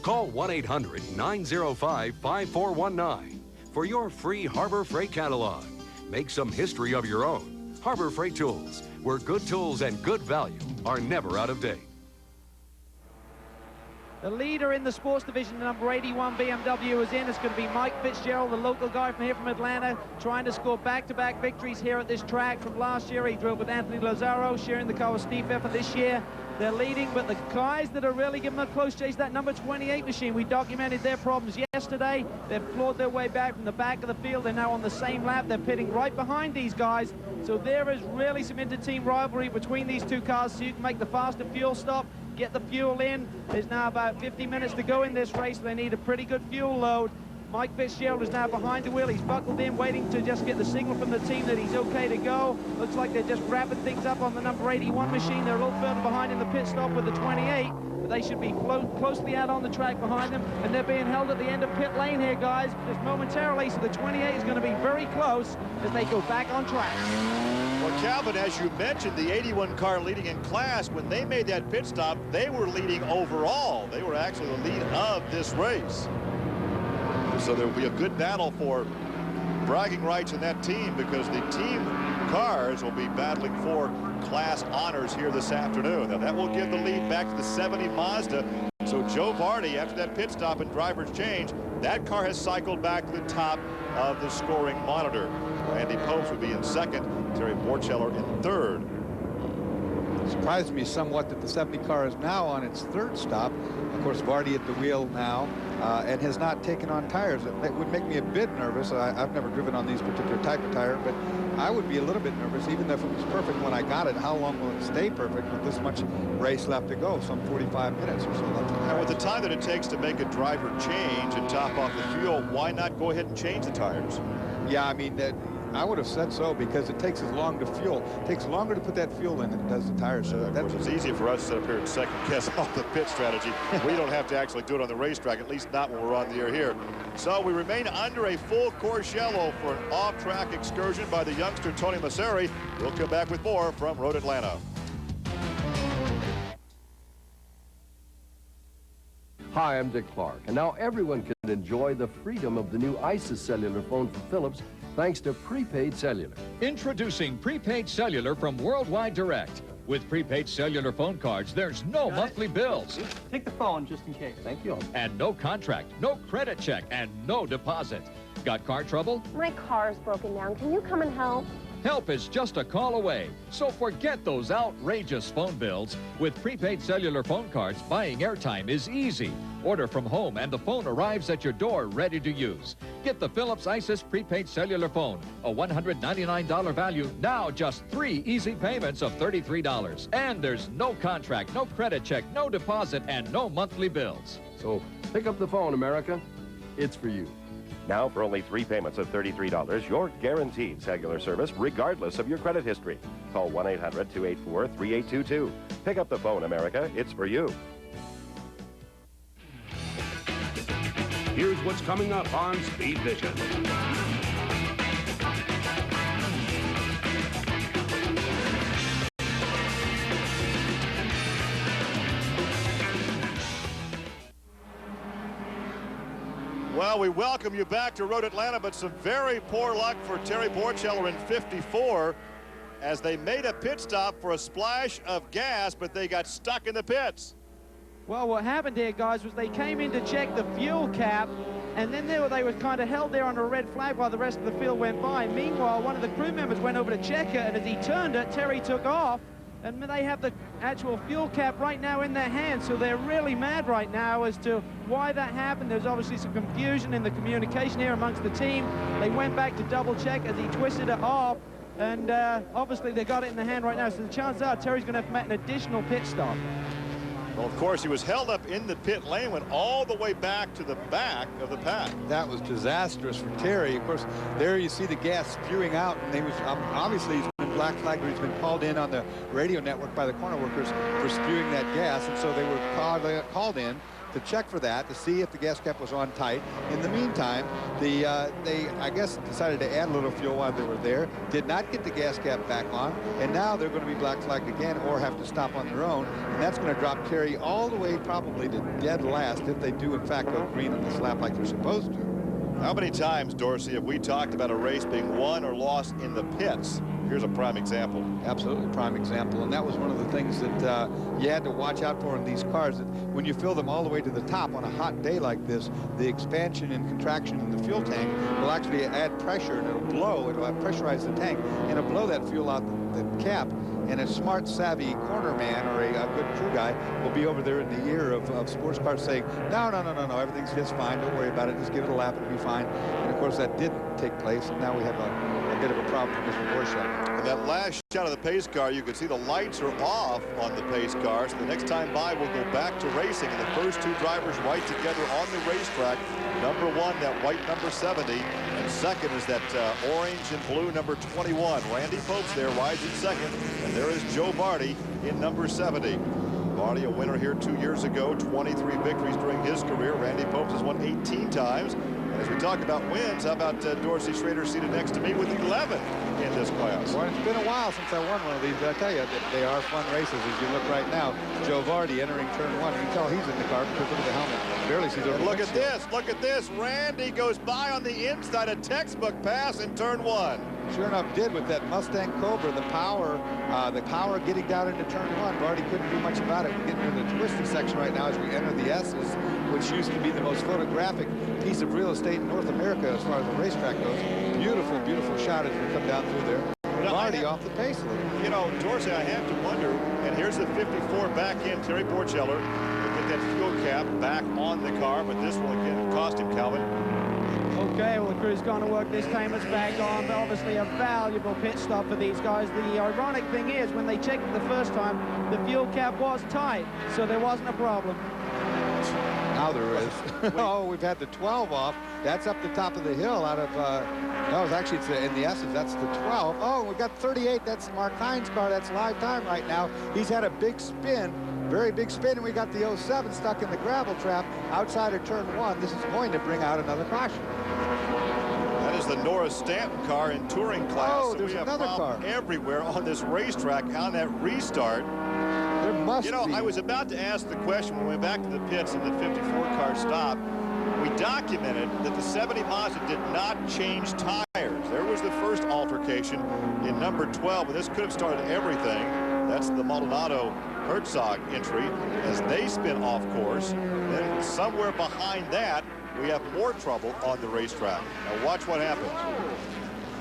Call 1-800-905-5419 for your free Harbor Freight catalog. Make some history of your own. Harbor Freight Tools, where good tools and good value are never out of date. The leader in the sports division, the number 81 BMW, is in. It's going to be Mike Fitzgerald, the local guy from here from Atlanta, trying to score back-to-back victories here at this track. From last year, he drove with Anthony Lazaro, sharing the car with Steve Pfeffer this year. They're leading, but the guys that are really giving them a close chase, that number 28 machine, we documented their problems yesterday. They've clawed their way back from the back of the field. They're now on the same lap. They're pitting right behind these guys. So there is really some inter-team rivalry between these two cars, so you can make the faster fuel stop, get the fuel in. There's now about 50 minutes to go in this race. They need a pretty good fuel load. Mike Fitzgerald is now behind the wheel. He's buckled in, waiting to just get the signal from the team that he's okay to go. Looks like they're just wrapping things up on the number 81 machine. They're a little further behind in the pit stop with the 28, but they should be closely out on the track behind them, and they're being held at the end of pit lane here, guys, just momentarily, so the 28 is going to be very close as they go back on track. Well, Calvin, as you mentioned, the 81 car leading in class, when they made that pit stop, they were leading overall. They were actually the lead of this race. So there will be a good battle for bragging rights in that team, because the team cars will be battling for class honors here this afternoon. Now that will give the lead back to the 70 Mazda. So Joe Vardy, after that pit stop and driver's change, that car has cycled back to the top of the scoring monitor. Randy Popes would be in second, Terry Borcheller in third. It surprised me somewhat that the 70 car is now on its third stop. Of course, Vardy at the wheel now, and has not taken on tires. It would make me a bit nervous. I've never driven on these particular type of tire, but I would be a little bit nervous, even if it was perfect when I got it. How long will it stay perfect with this much race left to go? Some 45 minutes or so left to go. And with the time that it takes to make a driver change and top off the fuel, why not go ahead and change the tires? Yeah, I mean, I would have said so, because it takes as long to fuel. It takes longer to put that fuel in than it does the tires. So it's easier for us to sit up here and second guess all the pit strategy. We don't have to actually do it on the racetrack, at least not when we're on the air here. So we remain under a full course yellow for an off-track excursion by the youngster Tony Masseri. We'll come back with more from Road Atlanta. Hi, I'm Dick Clark, and now everyone can enjoy the freedom of the new ISIS cellular phone from Philips, thanks to prepaid cellular. Introducing prepaid cellular from Worldwide Direct. With prepaid cellular phone cards, there's no monthly bills. Take the phone just in case. Thank you. And no contract, no credit check, and no deposit. Got car trouble? My car's broken down. Can you come and help? Help is just a call away. So forget those outrageous phone bills. With prepaid cellular phone cards, buying airtime is easy. Order from home and the phone arrives at your door ready to use. Get the Philips ISIS prepaid cellular phone, a $199 value, now just 3 easy payments of $33. And there's no contract, no credit check, no deposit, and no monthly bills. So pick up the phone, America. It's for you. Now, for only 3 payments of $33, you're guaranteed cellular service regardless of your credit history. Call 1-800-284-3822. Pick up the phone, America. It's for you. Here's what's coming up on Speedvision. Well, we welcome you back to Road Atlanta, but some very poor luck for Terry Borcheller in 54 as they made a pit stop for a splash of gas, but they got stuck in the pits. Well, what happened here, guys, was they came in to check the fuel cap, and then they were kind of held there on a red flag while the rest of the field went by. Meanwhile, one of the crew members went over to check it, and as he turned it, Terry took off, and they have the actual fuel cap right now in their hands, so they're really mad right now as to why that happened. There's obviously some confusion in the communication here amongst the team. They went back to double check as he twisted it off, and obviously they got it in the hand right now, so the chances are Terry's going to have to make an additional pit stop. Well, of course, he was held up in the pit lane, went all the way back to the back of the pack. That was disastrous for Terry. Of course, there you see the gas spewing out, and he was obviously he's been black flagged, or he's been called in on the radio network by the corner workers for spewing that gas, and so they were called in to check for that, to see if the gas cap was on tight. In the meantime, they, I guess, decided to add a little fuel while they were there, did not get the gas cap back on, and now they're going to be black flagged again or have to stop on their own, and that's going to drop Terry all the way probably to dead last if they do, in fact, go green on this lap like they're supposed to. How many times, Dorsey, have we talked about a race being won or lost in the pits? here's a prime example. Absolutely prime example. And that was one of the things that you had to watch out for in these cars. That when you fill them all the way to the top on a hot day like this, the expansion and contraction in the fuel tank will actually add pressure, and it'll blow. It'll pressurize the tank, and it'll blow that fuel out the cap. And a smart, savvy corner man or a good crew guy will be over there in the ear of sports cars saying, no, everything's just fine. Don't worry about it. Just give it a lap. It'll be fine. And, of course, that didn't take place, and now we have a bit of a problem with Mr. Borshak. And that last shot of the pace car, you can see the lights are off on the pace car. So the next time by, we'll go back to racing. And the first two drivers right together on the racetrack. Number 1, that white number 70. And second is that orange and blue number 21. Randy Popes there rides in second. And there is Joe Vardy in number 70. Vardy, a winner here 2 years ago, 23 victories during his career. Randy Popes has won 18 times. And as we talk about wins, how about Dorsey Schrader seated next to me with 11 in this class? Well, it's been a while since I won one of these, but I tell you, they are fun races as you look right now. Joe Vardy entering turn 1. You can tell he's in the car because look at the helmet. Barely sees over. Look at this. Look at this. Randy goes by on the inside, a textbook pass in turn 1. Sure enough did with that Mustang Cobra, the power getting down into turn 1. Vardy couldn't do much about it. We're getting into the twisty section right now as we enter the S's, which used to be the most photographic piece of real estate in North America as far as the racetrack goes. Beautiful, beautiful shot as we come down through there. Vardy off the pace a little. You know, Dorsey, I have to wonder, and here's the 54 back in. Terry Borcheller will get that fuel cap back on the car, but this will again cost him, Calvin. Okay, well, the crew's going to work this time. It's back on, but obviously a valuable pit stop for these guys. The ironic thing is, when they checked it the first time, the fuel cap was tight, so there wasn't a problem. Now there is. Oh, we've had the 12 off. That's up the top of the hill out of, no, it's actually in the S's. That's the 12. Oh, we've got 38. That's Mark Hines' car. That's live time right now. He's had a big spin. Very big spin, and we got the 07 stuck in the gravel trap outside of turn 1. This is going to bring out another caution. That is the Norris Stanton car in touring class. Oh, so there's we have another car everywhere on this racetrack on that restart. There must be. I was about to ask the question when we went back to the pits and the 54 car stopped. We documented that the 70 Mazda did not change tires. There was the first altercation in number 12, and this could have started everything. That's the Maldonado Herzog entry as they spin off course. Then somewhere behind that, we have more trouble on the racetrack. Now watch what happens.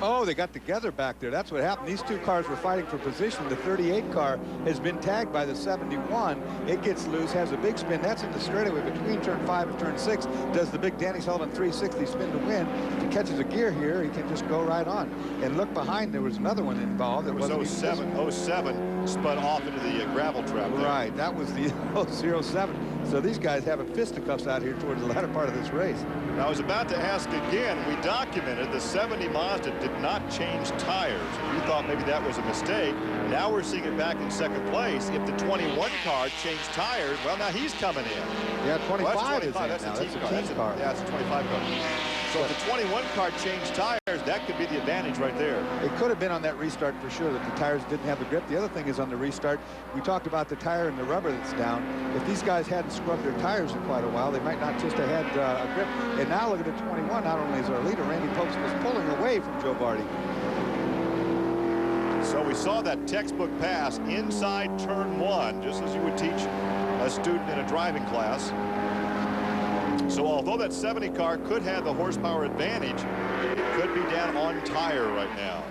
Oh, they got together back there. That's what happened. These two cars were fighting for position. The 38 car has been tagged by the 71. It gets loose, has a big spin. That's in the straightaway between turn 5 and turn 6. Does the big Danny Sullivan 360 spin to win. If he catches a gear here, he can just go right on. And look behind, there was another one involved. It was 07 spun off into the gravel trap. Right, that was the 07. So these guys having fisticuffs out here towards the latter part of this race. Now, I was about to ask again, we documented the 70 Mazda did not change tires. We thought maybe that was a mistake. Now we're seeing it back in second place. If the 21 car changed tires, well, now he's coming in. Yeah, 25 well, is in now. That's a team car. Yeah, it's a 25 car. So if the 21 car changed tires, that could be the advantage right there. It could have been on that restart for sure that the tires didn't have the grip. The other thing is on the restart, we talked about the tire and the rubber that's down. If these guys hadn't scrubbed their tires in quite a while, they might not just have had a grip. And now look at the 21. Not only is our leader, Randy Popes, was pulling away from Joe Vardy. So we saw that textbook pass inside turn 1, just as you would teach a student in a driving class. So although that 70 car could have the horsepower advantage, it could be down on tire right now.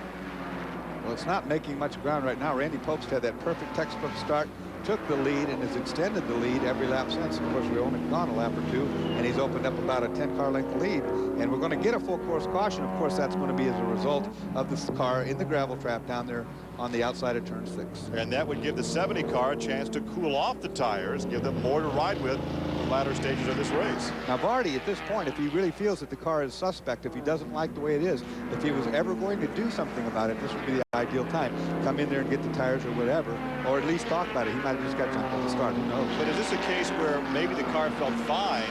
Well, it's not making much ground right now. Randy Popes had that perfect textbook start, took the lead, and has extended the lead every lap since. Of course, we've only gone a lap or two, and he's opened up about a 10-car length lead. And we're going to get a full course caution. Of course, that's going to be as a result of this car in the gravel trap down there on the outside of turn 6. And that would give the 70 car a chance to cool off the tires, give them more to ride with in the latter stages of this race. Now, Vardy, at this point, if he really feels that the car is suspect, if he doesn't like the way it is, if he was ever going to do something about it, this would be the ideal time. Come in there and get the tires or whatever, or at least talk about it. He might have just got jumped on the start. Who knows? But is this a case where maybe the car felt fine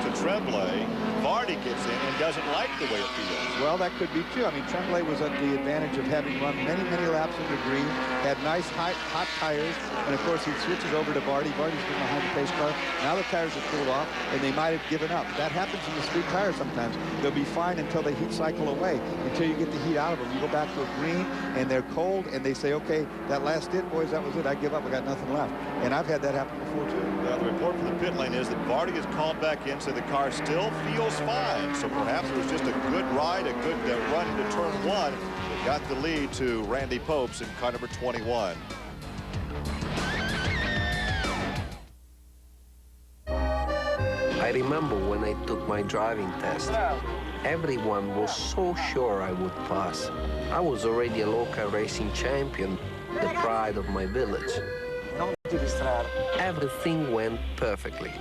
to Tremblay, Vardy gets in and doesn't like the way it feels. Well, that could be too. I mean, Tremblay was at the advantage of having run many, many laps in the green, had nice hot tires, and of course he switches over to Vardy. Vardy's been behind the pace car. Now the tires are cooled off, and they might have given up. That happens in the street tires sometimes. They'll be fine until they heat cycle away, until you get the heat out of them. You go back to a green, and they're cold, and they say, okay, that last stint, boys, that was it. I give up. I got nothing left. And I've had that happen before, too. The report from the pit lane is that Vardy is called back in, so the car still feels fine. So perhaps it was just a good ride, a good run into turn one that got the lead to Randy Popes in car number 21. I remember when I took my driving test. Everyone was so sure I would pass. I was already a local racing champion, the pride of my village. Everything went perfectly,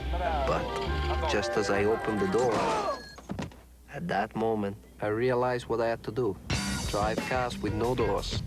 but just as I opened the door, at that moment, I realized what I had to do. Drive cars with no doors.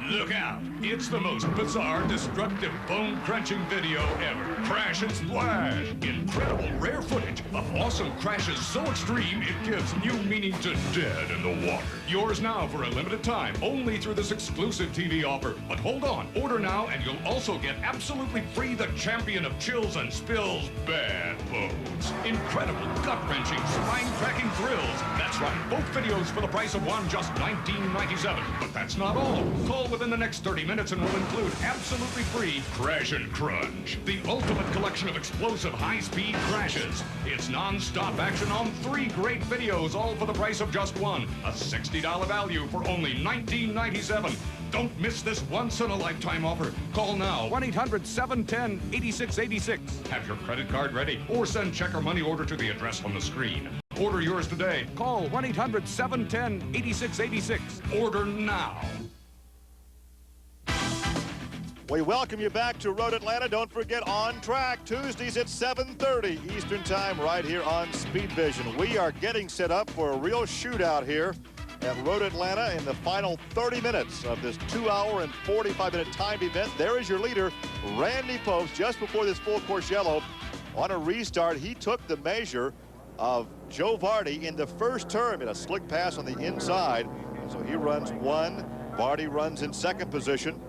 Look out! It's the most bizarre, destructive, bone-crunching video ever. Crash and splash! Incredible, rare footage of awesome crashes so extreme it gives new meaning to dead in the water. Yours now for a limited time, only through this exclusive TV offer. But hold on, order now and you'll also get absolutely free the champion of chills and spills, Bad Bones. Incredible, gut-wrenching, spine-cracking thrills. That's right, both videos for the price of one, just $19.97. But that's not all. Call within the next 30 minutes and we'll include absolutely free Crash and Crunch, the ultimate collection of explosive high-speed crashes. It's non-stop action on 3 great videos, all for the price of just one. A $60 value for only $19.97. Don't miss this once-in-a-lifetime offer. Call now. 1-800-710-8686. Have your credit card ready or send check or money order to the address on the screen. Order yours today. Call 1-800-710-8686. Order now. We welcome you back to Road Atlanta. Don't forget, On Track, Tuesdays at 7:30 Eastern Time right here on Speedvision. We are getting set up for a real shootout here at Road Atlanta in the final 30 minutes of this 2-hour and 45-minute timed event. There is your leader, Randy Popes, just before this full course yellow. On a restart, he took the measure of Joe Vardy in the first turn in a slick pass on the inside. So he runs 1. Vardy runs in second position.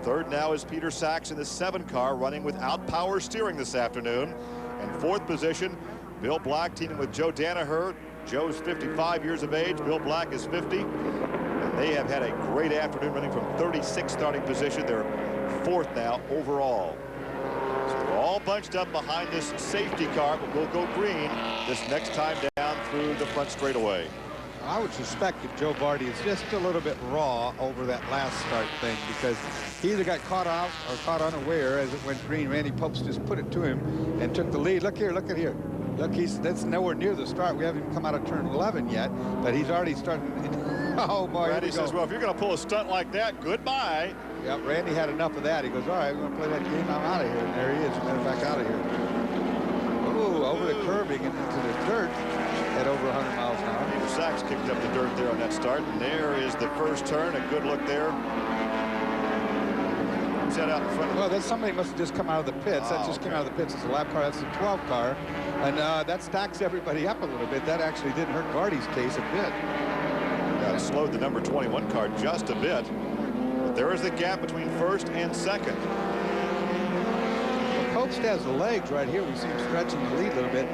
Third now is Peter Sachs in the 7 car, running without power steering this afternoon. And fourth position, Bill Black teaming with Joe Danaher. Joe's 55 years of age, Bill Black is 50. And they have had a great afternoon running from 36th starting position. They're 4th now overall. So they're all bunched up behind this safety car, but will go green this next time down through the front straightaway. I would suspect that Joe Vardy is just a little bit raw over that last start thing, because he either got caught out or caught unaware as it went green. Randy Popes just put it to him and took the lead. Look here, look at here. Look, that's nowhere near the start. We haven't even come out of turn 11 yet, but he's already starting. Oh, boy. Randy says, well, if you're going to pull a stunt like that, goodbye. Yeah, Randy had enough of that. He goes, all right, we're going to play that game. I'm out of here. And there he is. Matter of fact, out of here. Ooh, over the curbing and into the dirt at over 100 miles an hour. Peter Sachs kicked up the dirt there on that start, and there is the first turn. A good look there. Who's that out in front of Well, that's somebody must have just come out of the pits. That just came out of the pits. It's a lap car. That's the 12 car. And that stacks everybody up a little bit. That actually did hurt Vardy's case a bit. Got slowed the number 21 car just a bit. But there is the gap between first and second. Popes has the legs right here. We see him stretching the lead a little bit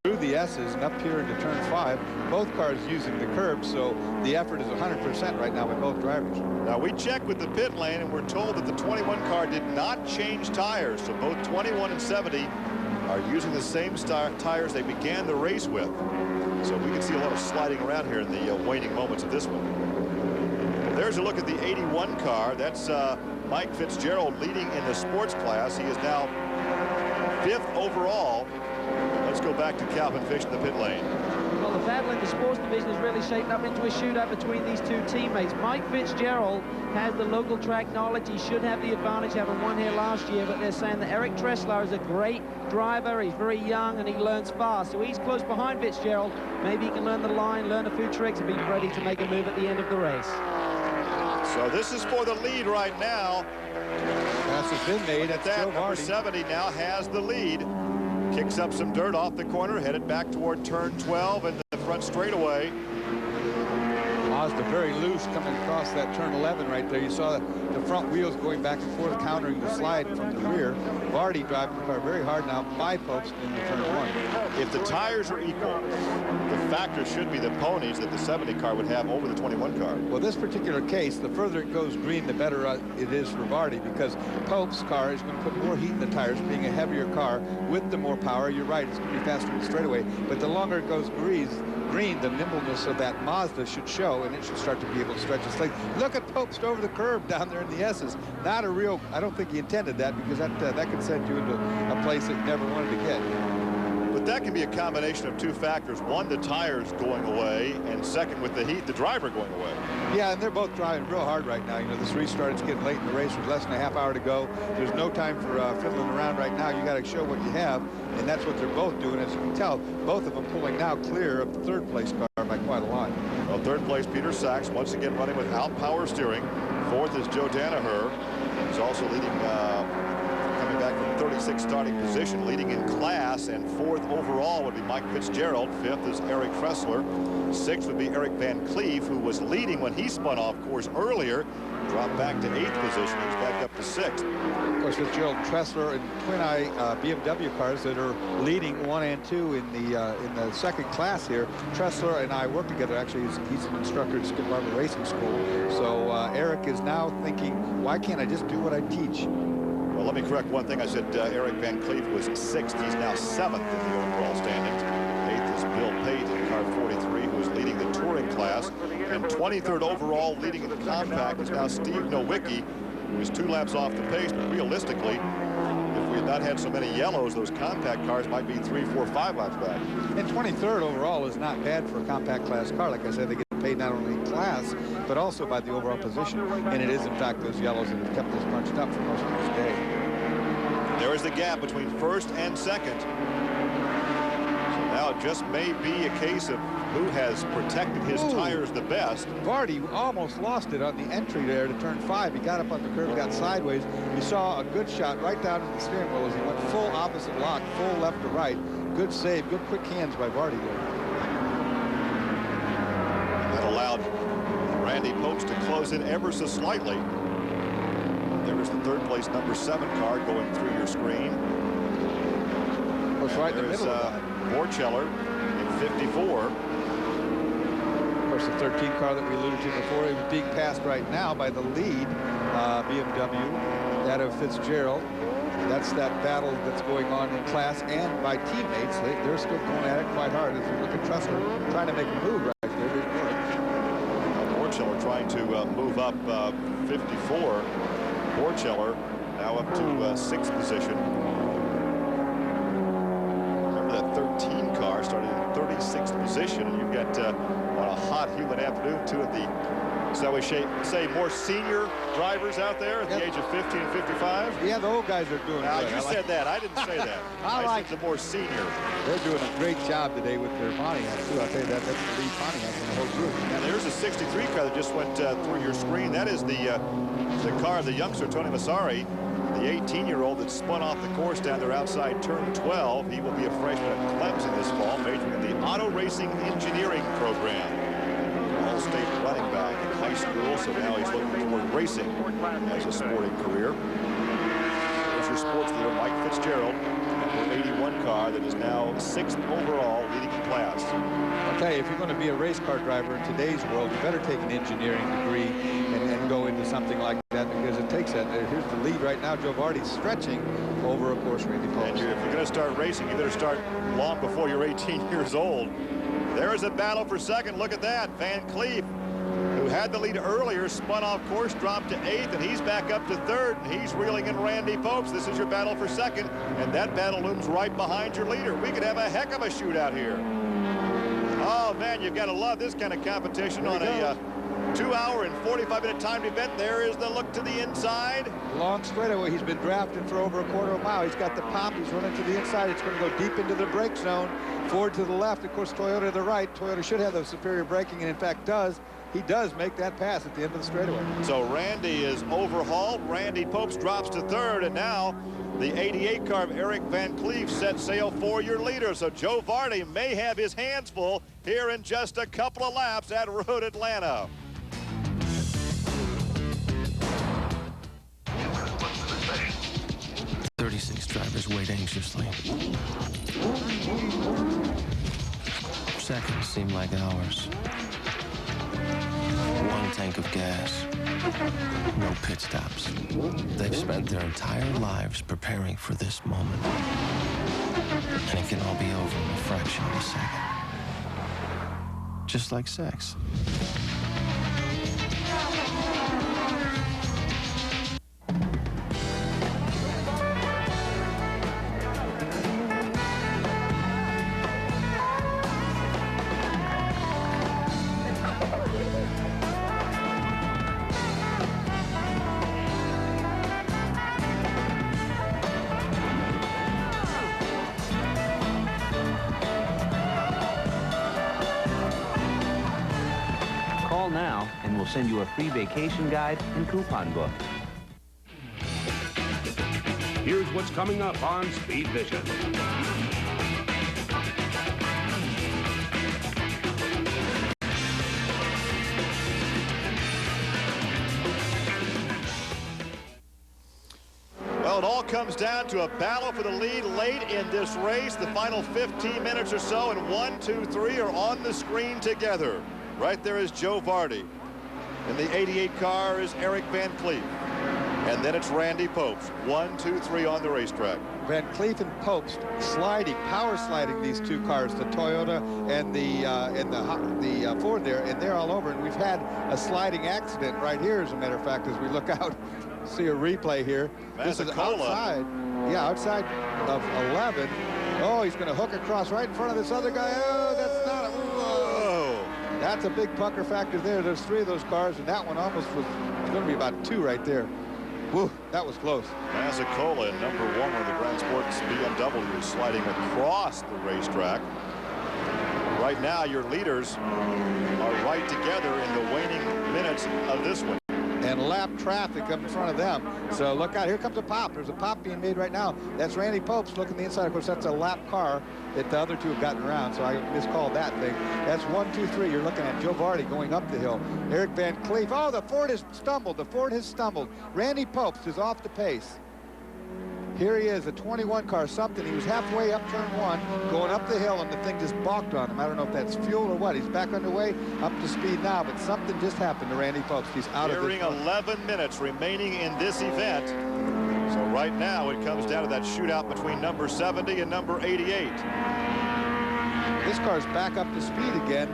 through the S's and up here into turn 5. Both cars using the curb, so the effort is 100% right now by both drivers. Now we checked with the pit lane and we're told that the 21 car did not change tires. So both 21 and 70 are using the same tires they began the race with. So we can see a lot of sliding around here in the waning moments of this one. There's a look at the 81 car. That's Mike Fitzgerald leading in the sports class. He is now 5th overall. Let's go back to Calvin Fish in the pit lane. Well, the battle in the sports division is really shaped up into a shootout between these two teammates. Mike Fitzgerald has the local track knowledge. He should have the advantage, having won here last year, but they're saying that Eric Tressler is a great driver. He's very young and he learns fast, so he's close behind Fitzgerald. Maybe he can learn the line, learn a few tricks, and be ready to make a move at the end of the race. So this is for the lead right now. Pass has been made. At that, number 70 now has the lead. Kicks up some dirt off the corner, headed back toward turn 12 and the front straightaway. Mazda very loose coming across that turn 11 right there. You saw the front wheels going back and forth, countering the slide from the rear. Vardy driving the car very hard now by Post in the turn 1. If the tires are equal, the factor should be the ponies that the 70 car would have over the 21 car. Well, this particular case, the further it goes green, the better it is for Vardy, because Pope's car is going to put more heat in the tires, being a heavier car with the more power. You're right, it's going to be faster in the straightaway, but the longer it goes green, the nimbleness of that Mazda should show, and it should start to be able to stretch its legs. Look at Pope's over the curb down there in the S's. Not a real, I don't think he intended that, because that could send you into a place that you never wanted to get. But that can be a combination of two factors. One, the tires going away, and second, with the heat, the driver going away. Yeah, and they're both driving real hard right now. You know, this restart is getting late in the race with less than a half hour to go. There's no time for fiddling around right now. You got to show what you have, and that's what they're both doing. As you can tell, both of them pulling now clear of the third place car by quite a lot. Well, third place, Peter Sachs, once again running without power steering. Fourth is Joe Danaher. He's also leading, coming back from 36th starting position, leading in class, and fourth overall would be Mike Fitzgerald. Fifth is Eric Kressler. Sixth would be Eric Van Cleve, who was leading when he spun off course earlier. Dropped back to 8th position. He's back up to 6th. Of course, Fitzgerald, Kressler, and twin-eye BMW cars that are leading 1 and 2 in the second class here. Kressler and I work together. Actually, he's an instructor at Skip Barber Racing School. So Eric is now thinking, why can't I just do what I teach? Well, let me correct one thing. I said Eric Van Cleve was 6th. He's now 7th in the overall standings. 8th is Bill Pate in car 43, who is leading the touring class. And 23rd overall, leading in the compact, is now Steve Nowicki, who is 2 laps off the pace. But realistically, if we had not had so many yellows, those compact cars might be 3, 4, 5 laps back. And 23rd overall is not bad for a compact class car. Like I said, they get paid not only in class, but also by the overall position. And it is, in fact, those yellows that have kept us bunched up for most of this day. There is the gap between first and second. So now it just may be a case of who has protected his tires the best. Vardy almost lost it on the entry there to turn 5. He got up on the curve, got sideways. You saw a good shot right down to the steering wheel as he went full opposite lock, full left to right. Good save, good quick hands by Vardy there. That allowed Randy Popes to close in ever so slightly. There is the third place number 7 car going through your screen. Goes right in the middle of that. Borcheller in 54. Of course, the 13 car that we alluded to before is being passed right now by the lead BMW, that of Fitzgerald. That's that battle that's going on in class and by teammates. They're still going at it quite hard. As you look at Tressler trying to make a move right there. Borcheller trying to move up 54. Borcheller now up to 6th position. Remember that 13 car started in 36th position, and you've got on a hot, humid afternoon 2 of the, shall we say, more senior drivers out there at the age of 50 and 55. Yeah, the old guys are doing good. You said that. I didn't say that. I said the more senior. They're doing a great job today with their Pontiacs, too. I'll tell you that. That's the lead Pontiac in the whole group. And there's a 63 car that just went through your screen. That is the car of the youngster, Tony Massari, the 18-year-old that spun off the course down there outside turn 12. He will be a freshman at Clemson this fall, majoring in the auto racing engineering program. All-state running back in high school, so now he's looking toward racing as a sporting career. There's your sports leader, Mike Fitzgerald, number 81 car that is now 6th overall, leading in class. I'll tell you, if you're going to be a race car driver in today's world, you better take an engineering degree and go into something like that, because it takes that. Here's the lead right now. Joe Vardy stretching over, of course, Randy Popes. And if you're going to start racing, you better start long before you're 18 years old. There is a battle for second. Look at that. Van Cleve, who had the lead earlier, spun off course, dropped to 8th, and he's back up to 3rd, and he's reeling in Randy Popes. This is your battle for second, and that battle looms right behind your leader. We could have a heck of a shootout here. Oh, man, you've got to love this kind of competition on a 2-hour and 45-minute timed event. There is the look to the inside. Long straightaway. He's been drafted for over a quarter of a mile. He's got the pop. He's running to the inside. It's going to go deep into the brake zone. Ford to the left. Of course, Toyota to the right. Toyota should have the superior braking, and in fact does. he does make that pass at the end of the straightaway. So Randy is overhauled. Randy Popes drops to third, and now the 88 car of Eric Van Cleef set sail for your leader. So Joe Vardy may have his hands full here in just a couple of laps at Road Atlanta. "36 drivers wait anxiously. Seconds seem like hours. One tank of gas. No pit stops. They've spent their entire lives preparing for this moment. And it can all be over in a fraction of a second. Just like sex." Call now and we'll send you a free vacation guide and coupon book. Here's what's coming up on Speedvision. Well, it all comes down to a battle for the lead late in this race. The final 15 minutes or so, and 1, 2, 3 are on the screen together. Right there is Joe Vardy. In the 88 car is Eric Van Cleef. And then it's Randy Popes. 1, 2, 3 on the racetrack. Van Cleef and Popes sliding, power sliding these two cars, the Toyota and the Ford there, and they're all over. And we've had a sliding accident right here, as a matter of fact, as we look out. See a replay here. This is outside. Yeah, outside of 11. Oh, he's going to hook across right in front of this other guy. Oh, that's not a... Whoa. That's a big pucker factor there. There's 3 of those cars, and that one almost was going to be about 2 right there. Woo, that was close. Mazzicola in number 1 of the Grand Sports BMW sliding across the racetrack. Right now, your leaders are right together in the waning minutes of this one. And lap traffic up in front of them. So look out, here comes a pop. There's a pop being made right now. That's Randy Popes looking the inside. Of course, that's a lap car that the other two have gotten around, so I miscalled that thing. That's 1, 2, 3. You're looking at Joe Vardy going up the hill. Eric Van Cleef. Oh, the Ford has stumbled. The Ford has stumbled. Randy Popes is off the pace. Here he is, a 21 car, something. He was halfway up turn 1, going up the hill, and the thing just balked on him. I don't know if that's fuel or what. He's back underway, up to speed now, but something just happened to Randy Popes. He's out of this one. 11 minutes remaining in this event. So right now it comes down to that shootout between number 70 and number 88. This car's back up to speed again.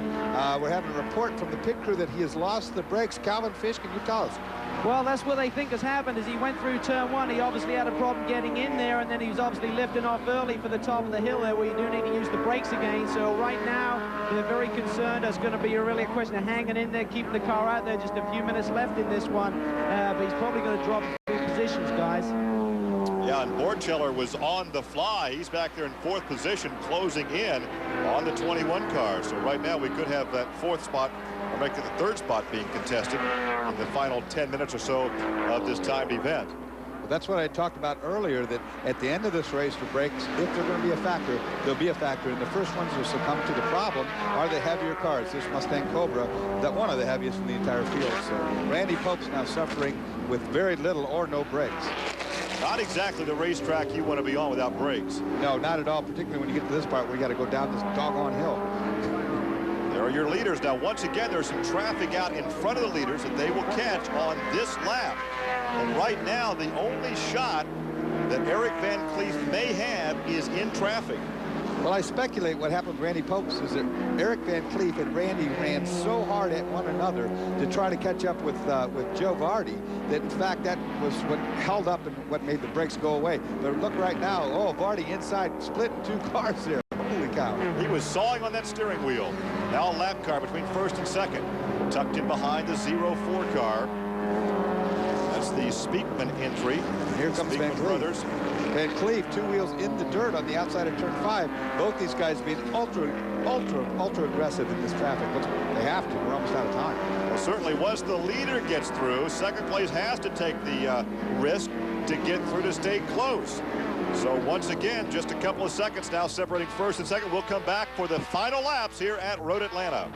We're having a report from the pit crew that he has lost the brakes. Calvin Fish, can you tell us? Well, that's what they think has happened. As he went through turn 1, he obviously had a problem getting in there, and then he was obviously lifting off early for the top of the hill there, where you do need to use the brakes again. So right now, they're very concerned. It's going to be really a question of hanging in there, keeping the car out there. Just a few minutes left in this one, but he's probably going to drop 3 positions, guys. Yeah, and Borcheller was on the fly. He's back there in 4th position, closing in on the 21 car. So right now we could have that 4th spot, or make it the 3rd spot, being contested in the final 10 minutes or so of this timed event. Well, that's what I talked about earlier, that at the end of this race for brakes, if they're going to be a factor, they'll be a factor. And the first ones to succumb to the problem are the heavier cars. This Mustang Cobra, that one of the heaviest in the entire field. So Randy Popes now suffering with very little or no brakes. Not exactly the racetrack you want to be on without brakes. No, not at all, particularly when you get to this part where you got to go down this doggone hill. There are your leaders. Now, once again, there's some traffic out in front of the leaders that they will catch on this lap. And right now, the only shot that Eric Van Cleef may have is in traffic. Well, I speculate what happened with Randy Popes is that Eric Van Cleef and Randy ran so hard at one another to try to catch up with Joe Vardy that, in fact, that was what held up and what made the brakes go away. But look right now, oh, Vardy inside, splitting 2 cars there. Holy cow. He was sawing on that steering wheel. Now a lap car between 1st and 2nd, tucked in behind the 04 car. That's the the Speakman entry. Here comes Van Cleef. Brothers. Van Cleef, 2 wheels in the dirt on the outside of turn 5. Both these guys being ultra aggressive in this traffic. They have to. We're almost out of time. Well, certainly once the leader gets through, second place has to take the risk to get through to stay close. So once again, just a couple of seconds now separating first and second. We'll come back for the final laps here at Road Atlanta.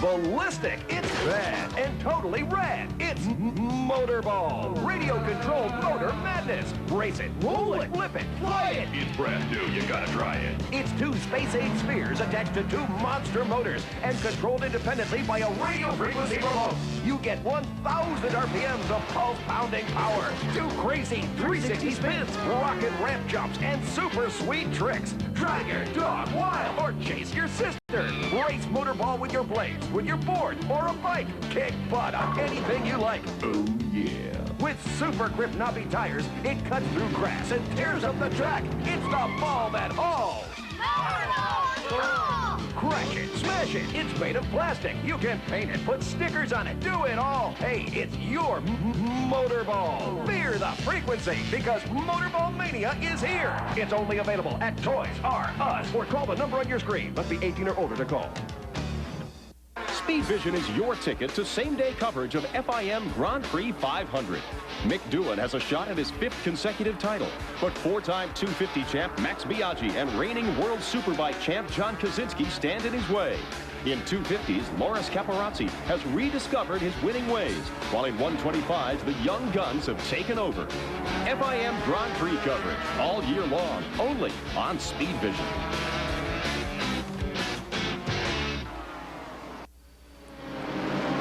Ballistic, it's bad and totally rad. It's Motorball. Radio-controlled motor madness. Race it, roll it, flip it, fly it. It's brand new. You gotta try it. It's 2 space-age spheres attached to 2 monster motors and controlled independently by a radio frequency remote. You get 1,000 RPMs of pulse-pounding power, 2 crazy 360 spins, rocket ramp jumps, and super sweet tricks. Drag your dog wild or chase your sister. Race Motorball with your blades, with your board, or a bike. Kick butt on anything you like. Oh, yeah. With super grip knobby tires, it cuts through grass and tears up the track. It's the ball that hauls. Crash it, smash it. It's made of plastic. You can paint it, put stickers on it, do it all. Hey, it's your Motorball. Fear the frequency because Motorball Mania is here. It's only available at Toys R Us or call the number on your screen. Must be 18 or older to call. Speedvision is your ticket to same-day coverage of FIM Grand Prix 500. Mick Doohan has a shot at his 5th consecutive title, but 4-time 250 champ Max Biaggi and reigning World Superbike champ John Kaczynski stand in his way. In 250s, Loris Caparazzi has rediscovered his winning ways, while in 125s, the young guns have taken over. FIM Grand Prix coverage all year long, only on Speedvision.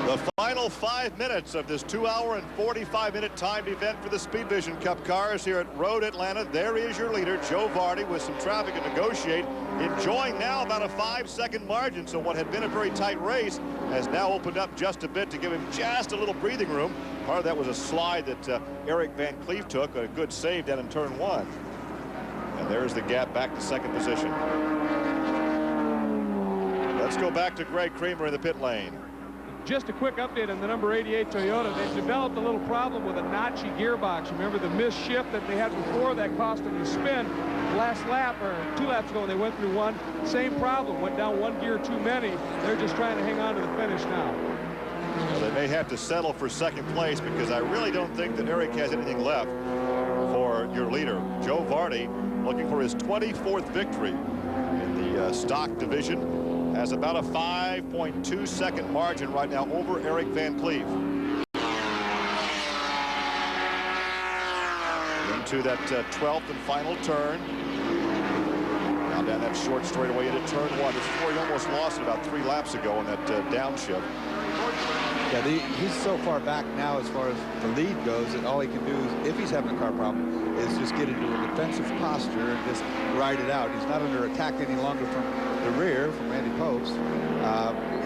The final 5 minutes of this 2-hour and 45-minute timed event for the Speedvision Cup cars here at Road Atlanta. There is your leader, Joe Vardy, with some traffic to negotiate, enjoying now about a 5-second margin. So what had been a very tight race has now opened up just a bit to give him just a little breathing room. Part of that was a slide that Eric Van Cleef took, a good save down in turn 1. And there's the gap back to second position. Let's go back to Greg Creamer in the pit lane. Just a quick update on the number 88 Toyota. They've developed a little problem with a notchy gearbox. Remember the missed shift that they had before that cost them the spin last lap, or 2 laps ago when they went through one. Same problem, went down 1 gear too many. They're just trying to hang on to the finish now. Well, they may have to settle for second place because I really don't think that Eric has anything left for your leader. Joe Vardy, looking for his 24th victory in the stock division. Has about a 5.2-second margin right now over Eric Van Cleef. Into that 12th and final turn. Now down that short straightaway into turn 1. This is where he almost lost it about 3 laps ago on that downshift. Yeah, he's so far back now as far as the lead goes that all he can do is, if he's having a car problem, is just get into a defensive posture and just ride it out. He's not under attack any longer from the rear, from Randy Popes.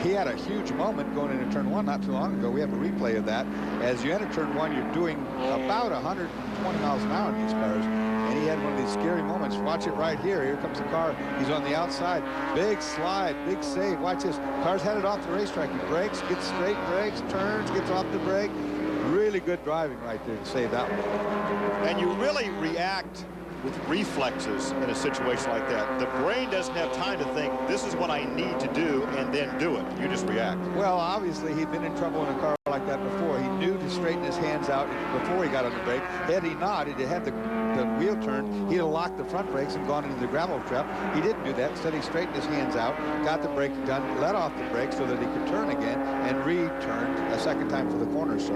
He had a huge moment going into turn 1 not too long ago. We have a replay of that. As you enter turn 1, you're doing about 120 miles an hour in these cars. And he had one of these scary moments. Watch it right here. Here comes the car. He's on the outside. Big slide, big save. Watch this. Car's headed off the racetrack. He brakes, gets straight, brakes, turns, gets off the brake. Really good driving right there to save that one. And you really react with reflexes in a situation like that. The brain doesn't have time to think, this is what I need to do, and then do it. You just react. Well, obviously, he'd been in trouble in a car like that before. He knew to straighten his hands out before he got on the brake. Had he not, he'd had the wheel turned, he'd have locked the front brakes and gone into the gravel trap. He didn't do that. Instead, he straightened his hands out, got the brake done, let off the brake so that he could turn again, and re-turned a second time for the corner. So,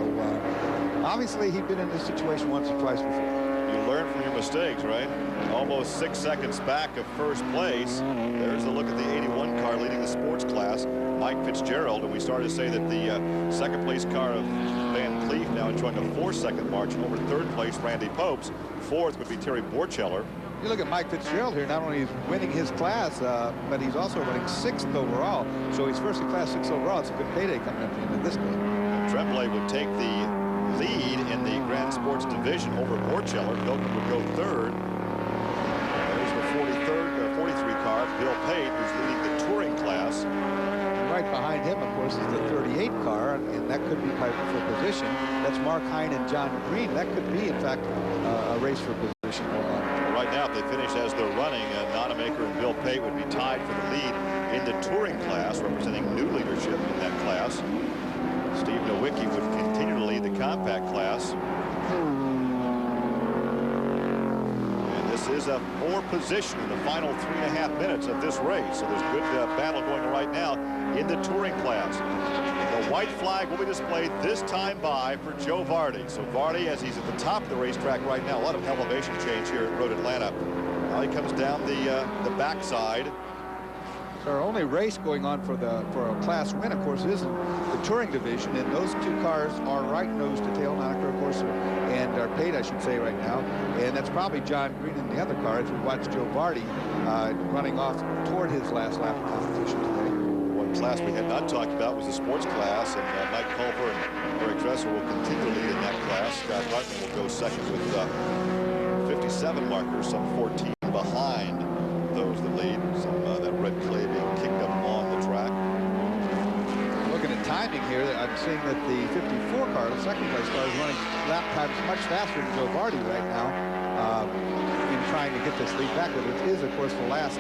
obviously, he'd been in this situation once or twice before. You learn from your mistakes, right? Almost 6 seconds back of first place. There's a look at the 81 car leading the sports class, Mike Fitzgerald. And we started to say that the second place car of Van Cleef now enjoying a 4-second margin over third place, Randy Popes. Fourth would be Terry Borchello. You look at Mike Fitzgerald here, not only is winning his class, but he's also running 6th overall. So he's first in class 6th overall. It's a good payday coming up at the end of this game. Tremblay would take the lead in the Grand Sports Division over Borchello. Bilton would go third. There's the 43 car, Bill Pate, who's leading the touring class. right behind him, of course, is the 38 car, and that could be for position. That's Mark Hine and John Green. That could be, in fact, a race for position going on. Right now, if they finish as they're running, Nonemaker and Bill Pate would be tied for the lead in the touring class, representing new leadership in that class. Steve Nowicki would continue to lead the compact class. And this is a 4 position in the final 3.5 minutes of this race. So there's good battle going on right now in the touring class. The white flag will be displayed this time by for Joe Vardy. So Vardy, as he's at the top of the racetrack right now, a lot of elevation change here at Road Atlanta. Now he comes down the backside. So our only race going on for a class win, of course, is the touring division, and those 2 cars are right nose to tail, Nonemaker, of course, and are paid, I should say, right now. And that's probably John Green in the other car as we watch Joe Vardy running off toward his last lap of competition today. One class we had not talked about was the sports class, and Mike Culver and Eric Dresser will continue to lead in that class. Scott Hartman will go second with 57 markers, some 14 behind those that lead. Some that red clay being kicked up on the track. Looking at timing here, I'm seeing that the 54 car, the second place car, is running lap times much faster than Joe Vardy right now in trying to get this lead back. But it is, of course, the last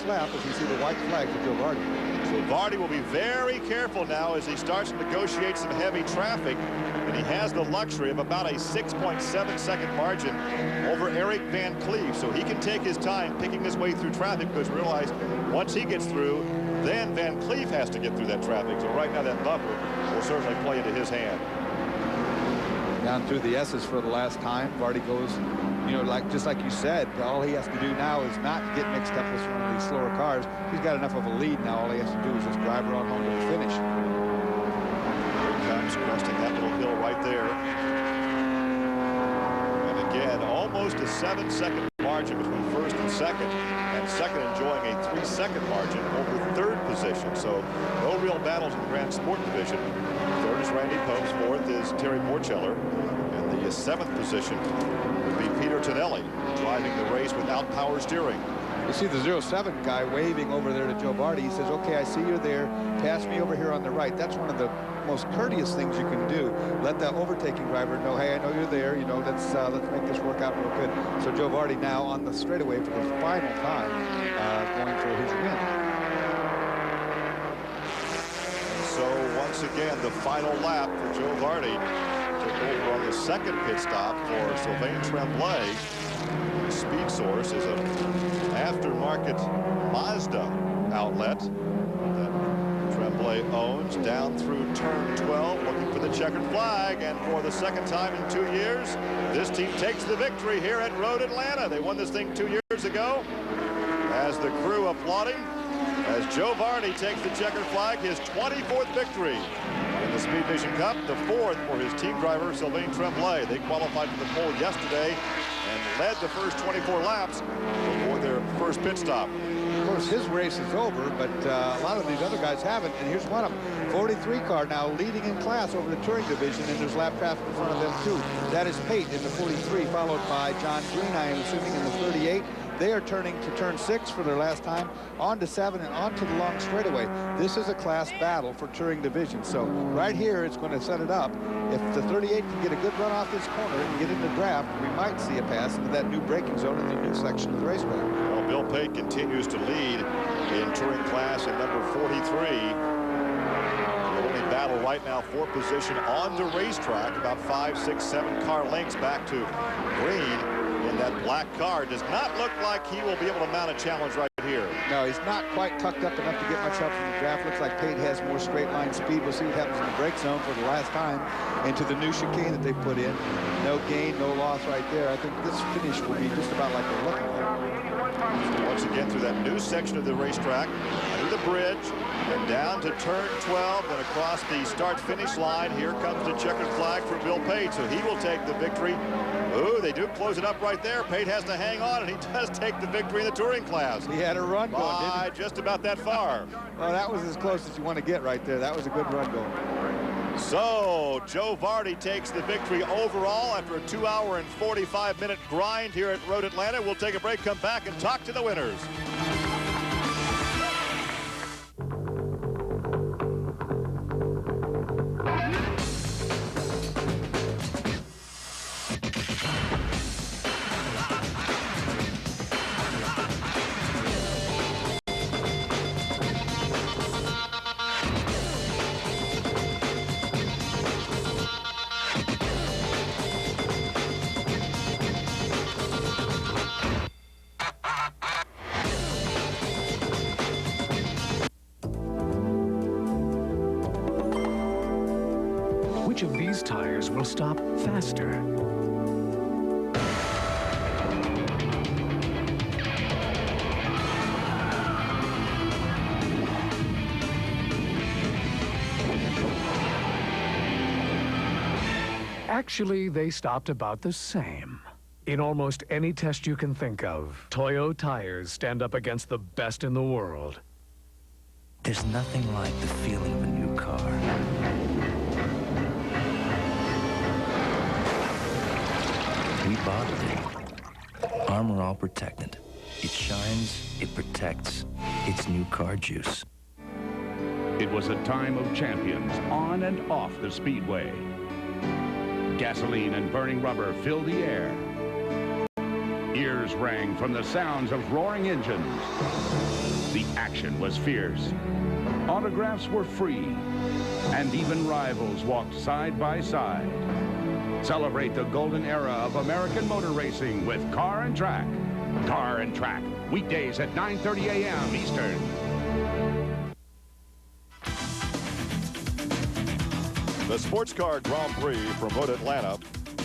lap as you see the white flag for Joe Vardy. So Vardy will be very careful now as he starts to negotiate some heavy traffic, and he has the luxury of about a 6.7 second margin over Eric Van Cleef, so he can take his time picking his way through traffic, because realize once he gets through, then Van Cleef has to get through that traffic. So right now that buffer will certainly play into his hand. Down through the S's for the last time. Vardy goes, you know, just like you said, all he has to do now is not get mixed up with one of these slower cars. He's got enough of a lead now. All he has to do is just drive her on home to the finish. Here he comes, cresting that little hill right there. And again, almost a 7-second margin between first and second enjoying a 3-second margin over third position. So no real battles in the Grand Sport division. Third is Randy Pope's, fourth is Terry Borcheller, and the 7th position would be Peter Tonelli, driving the race without power steering. You see the 07 guy waving over there to Joe Vardy. He says, okay, I see you're there. Pass me over here on the right. That's one of the most courteous things you can do. Let the overtaking driver know, hey, I know you're there. You know, let's make this work out real good. So Joe Vardy now on the straightaway for the final time, going for his win. So once again, the final lap for Joe Vardy took over on the second pit stop for Sylvain Tremblay. Speed Source is an aftermarket Mazda outlet that Tremblay owns down through turn 12, looking for the checkered flag, and for the second time in 2 years, this team takes the victory here at Road Atlanta. They won this thing 2 years ago. As the crew applauding, as Joe Vardy takes the checkered flag, his 24th victory in the Speedvision Cup, the 4th for his team driver, Sylvain Tremblay. They qualified for the pole yesterday and led the first 24 laps before their first pit stop. Of course, his race is over, but a lot of these other guys haven't, and here's one of them. 43 car now leading in class over the touring division, and there's lap traffic in front of them too. That is Pate in the 43, followed by John Green, I am assuming, in the 38. They are turning to turn 6 for their last time, on to 7 and on to the long straightaway. This is a class battle for touring division. So right here, it's going to set it up. If the 38 can get a good run off this corner and get in the draft, we might see a pass into that new braking zone in the new section of the racetrack. Well, Bill Pate continues to lead in touring class at number 43. The only battle right now for position on the racetrack, about 5, 6, 7 car lengths back to Green. In that black car, does not look like he will be able to mount a challenge right here. No, he's not quite tucked up enough to get much help from the draft. Looks like Pate has more straight line speed. We'll see what happens in the brake zone for the last time into the new chicane that they put in. No gain, no loss right there. I think this finish will be just about like they're looking at. Once again through that new section of the racetrack, through the bridge, and down to turn 12, then across the start-finish line. Here comes the checkered flag for Bill Pate, so he will take the victory. Ooh, they do close it up right there. Pate has to hang on, and he does take the victory in the touring class. He had a run going, didn't he? Just about that far. Well, that was as close as you want to get right there. That was a good run going. So, Joe Vardy takes the victory overall after a 2-hour and 45-minute grind here at Road Atlanta. We'll take a break, come back, and talk to the winners. which of these tires will stop faster? Actually, they stopped about the same. In almost any test you can think of, Toyo tires stand up against the best in the world. There's nothing like the feeling of a new car. We bottled it. Armor All Protectant. It shines, it protects. It's new car juice. It was a time of champions on and off the speedway. Gasoline and burning rubber filled the air. Ears rang from the sounds of roaring engines. The action was fierce. Autographs were free. And even rivals walked side by side. Celebrate the golden era of American motor racing with Car and Track. Car and Track, weekdays at 9:30 a.m. Eastern. The Sports Car Grand Prix from Road Atlanta,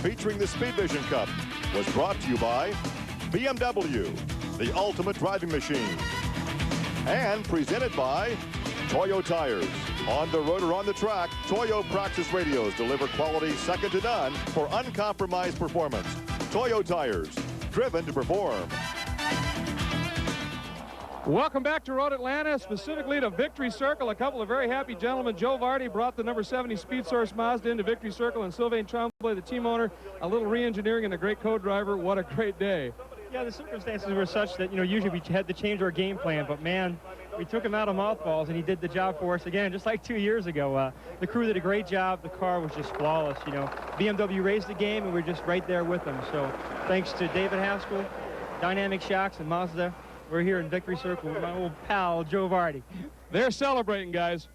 featuring the Speedvision Cup, was brought to you by BMW, the ultimate driving machine, and presented by Toyo Tires. On the road or on the track, Toyo Praxis radios deliver quality second to none for uncompromised performance. Toyo Tires, driven to perform. Welcome back to Road Atlanta, specifically to Victory Circle. A couple of very happy gentlemen. Joe Vardy brought the number 70 Speed Source Mazda into Victory Circle, and Sylvain Tremblay, the team owner, a little re-engineering and a great co-driver. What a great day. Yeah, the circumstances were such that, usually we had to change our game plan, but man, we took him out of mothballs, and he did the job for us again, just like 2 years ago. The crew did a great job. The car was just flawless, BMW raised the game, and we're just right there with them. So thanks to David Haskell, Dynamic Shocks, and Mazda. We're here in Victory Circle with my old pal, Joe Vardy. They're celebrating, guys.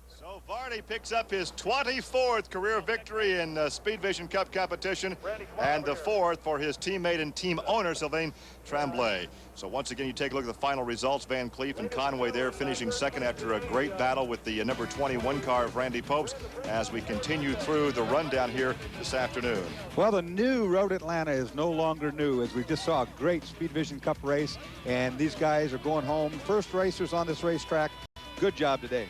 So Vardy picks up his 24th career victory in Speedvision Cup competition, and the 4th for his teammate and team owner, Sylvain Tremblay. So once again, you take a look at the final results. Van Cleef and Conway there finishing second after a great battle with the number 21 car of Randy Popes as we continue through the rundown here this afternoon. Well, the new Road Atlanta is no longer new, as we just saw a great Speedvision Cup race, and these guys are going home. First racers on this racetrack. Good job today.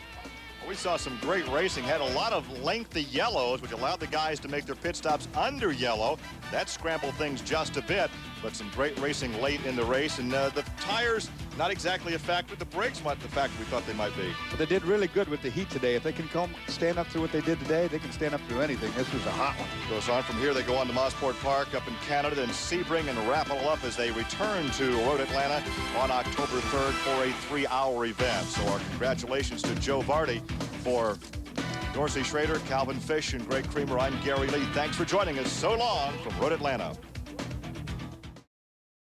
We saw some great racing, had a lot of lengthy yellows, which allowed the guys to make their pit stops under yellow. That scrambled things just a bit, but some great racing late in the race. And the tires, not exactly a factor. The brakes weren't the factor we thought they might be. But they did really good with the heat today. If they can stand up through what they did today, they can stand up through anything. This was a hot one. Goes on from here, they go on to Mosport Park up in Canada, then Sebring, and wrap it all up as they return to Road Atlanta on October 3rd for a 3-hour event. So our congratulations to Joe Vardy. For Dorsey Schrader, Calvin Fish, and Greg Creamer, I'm Gary Lee. Thanks for joining us so long from Road Atlanta.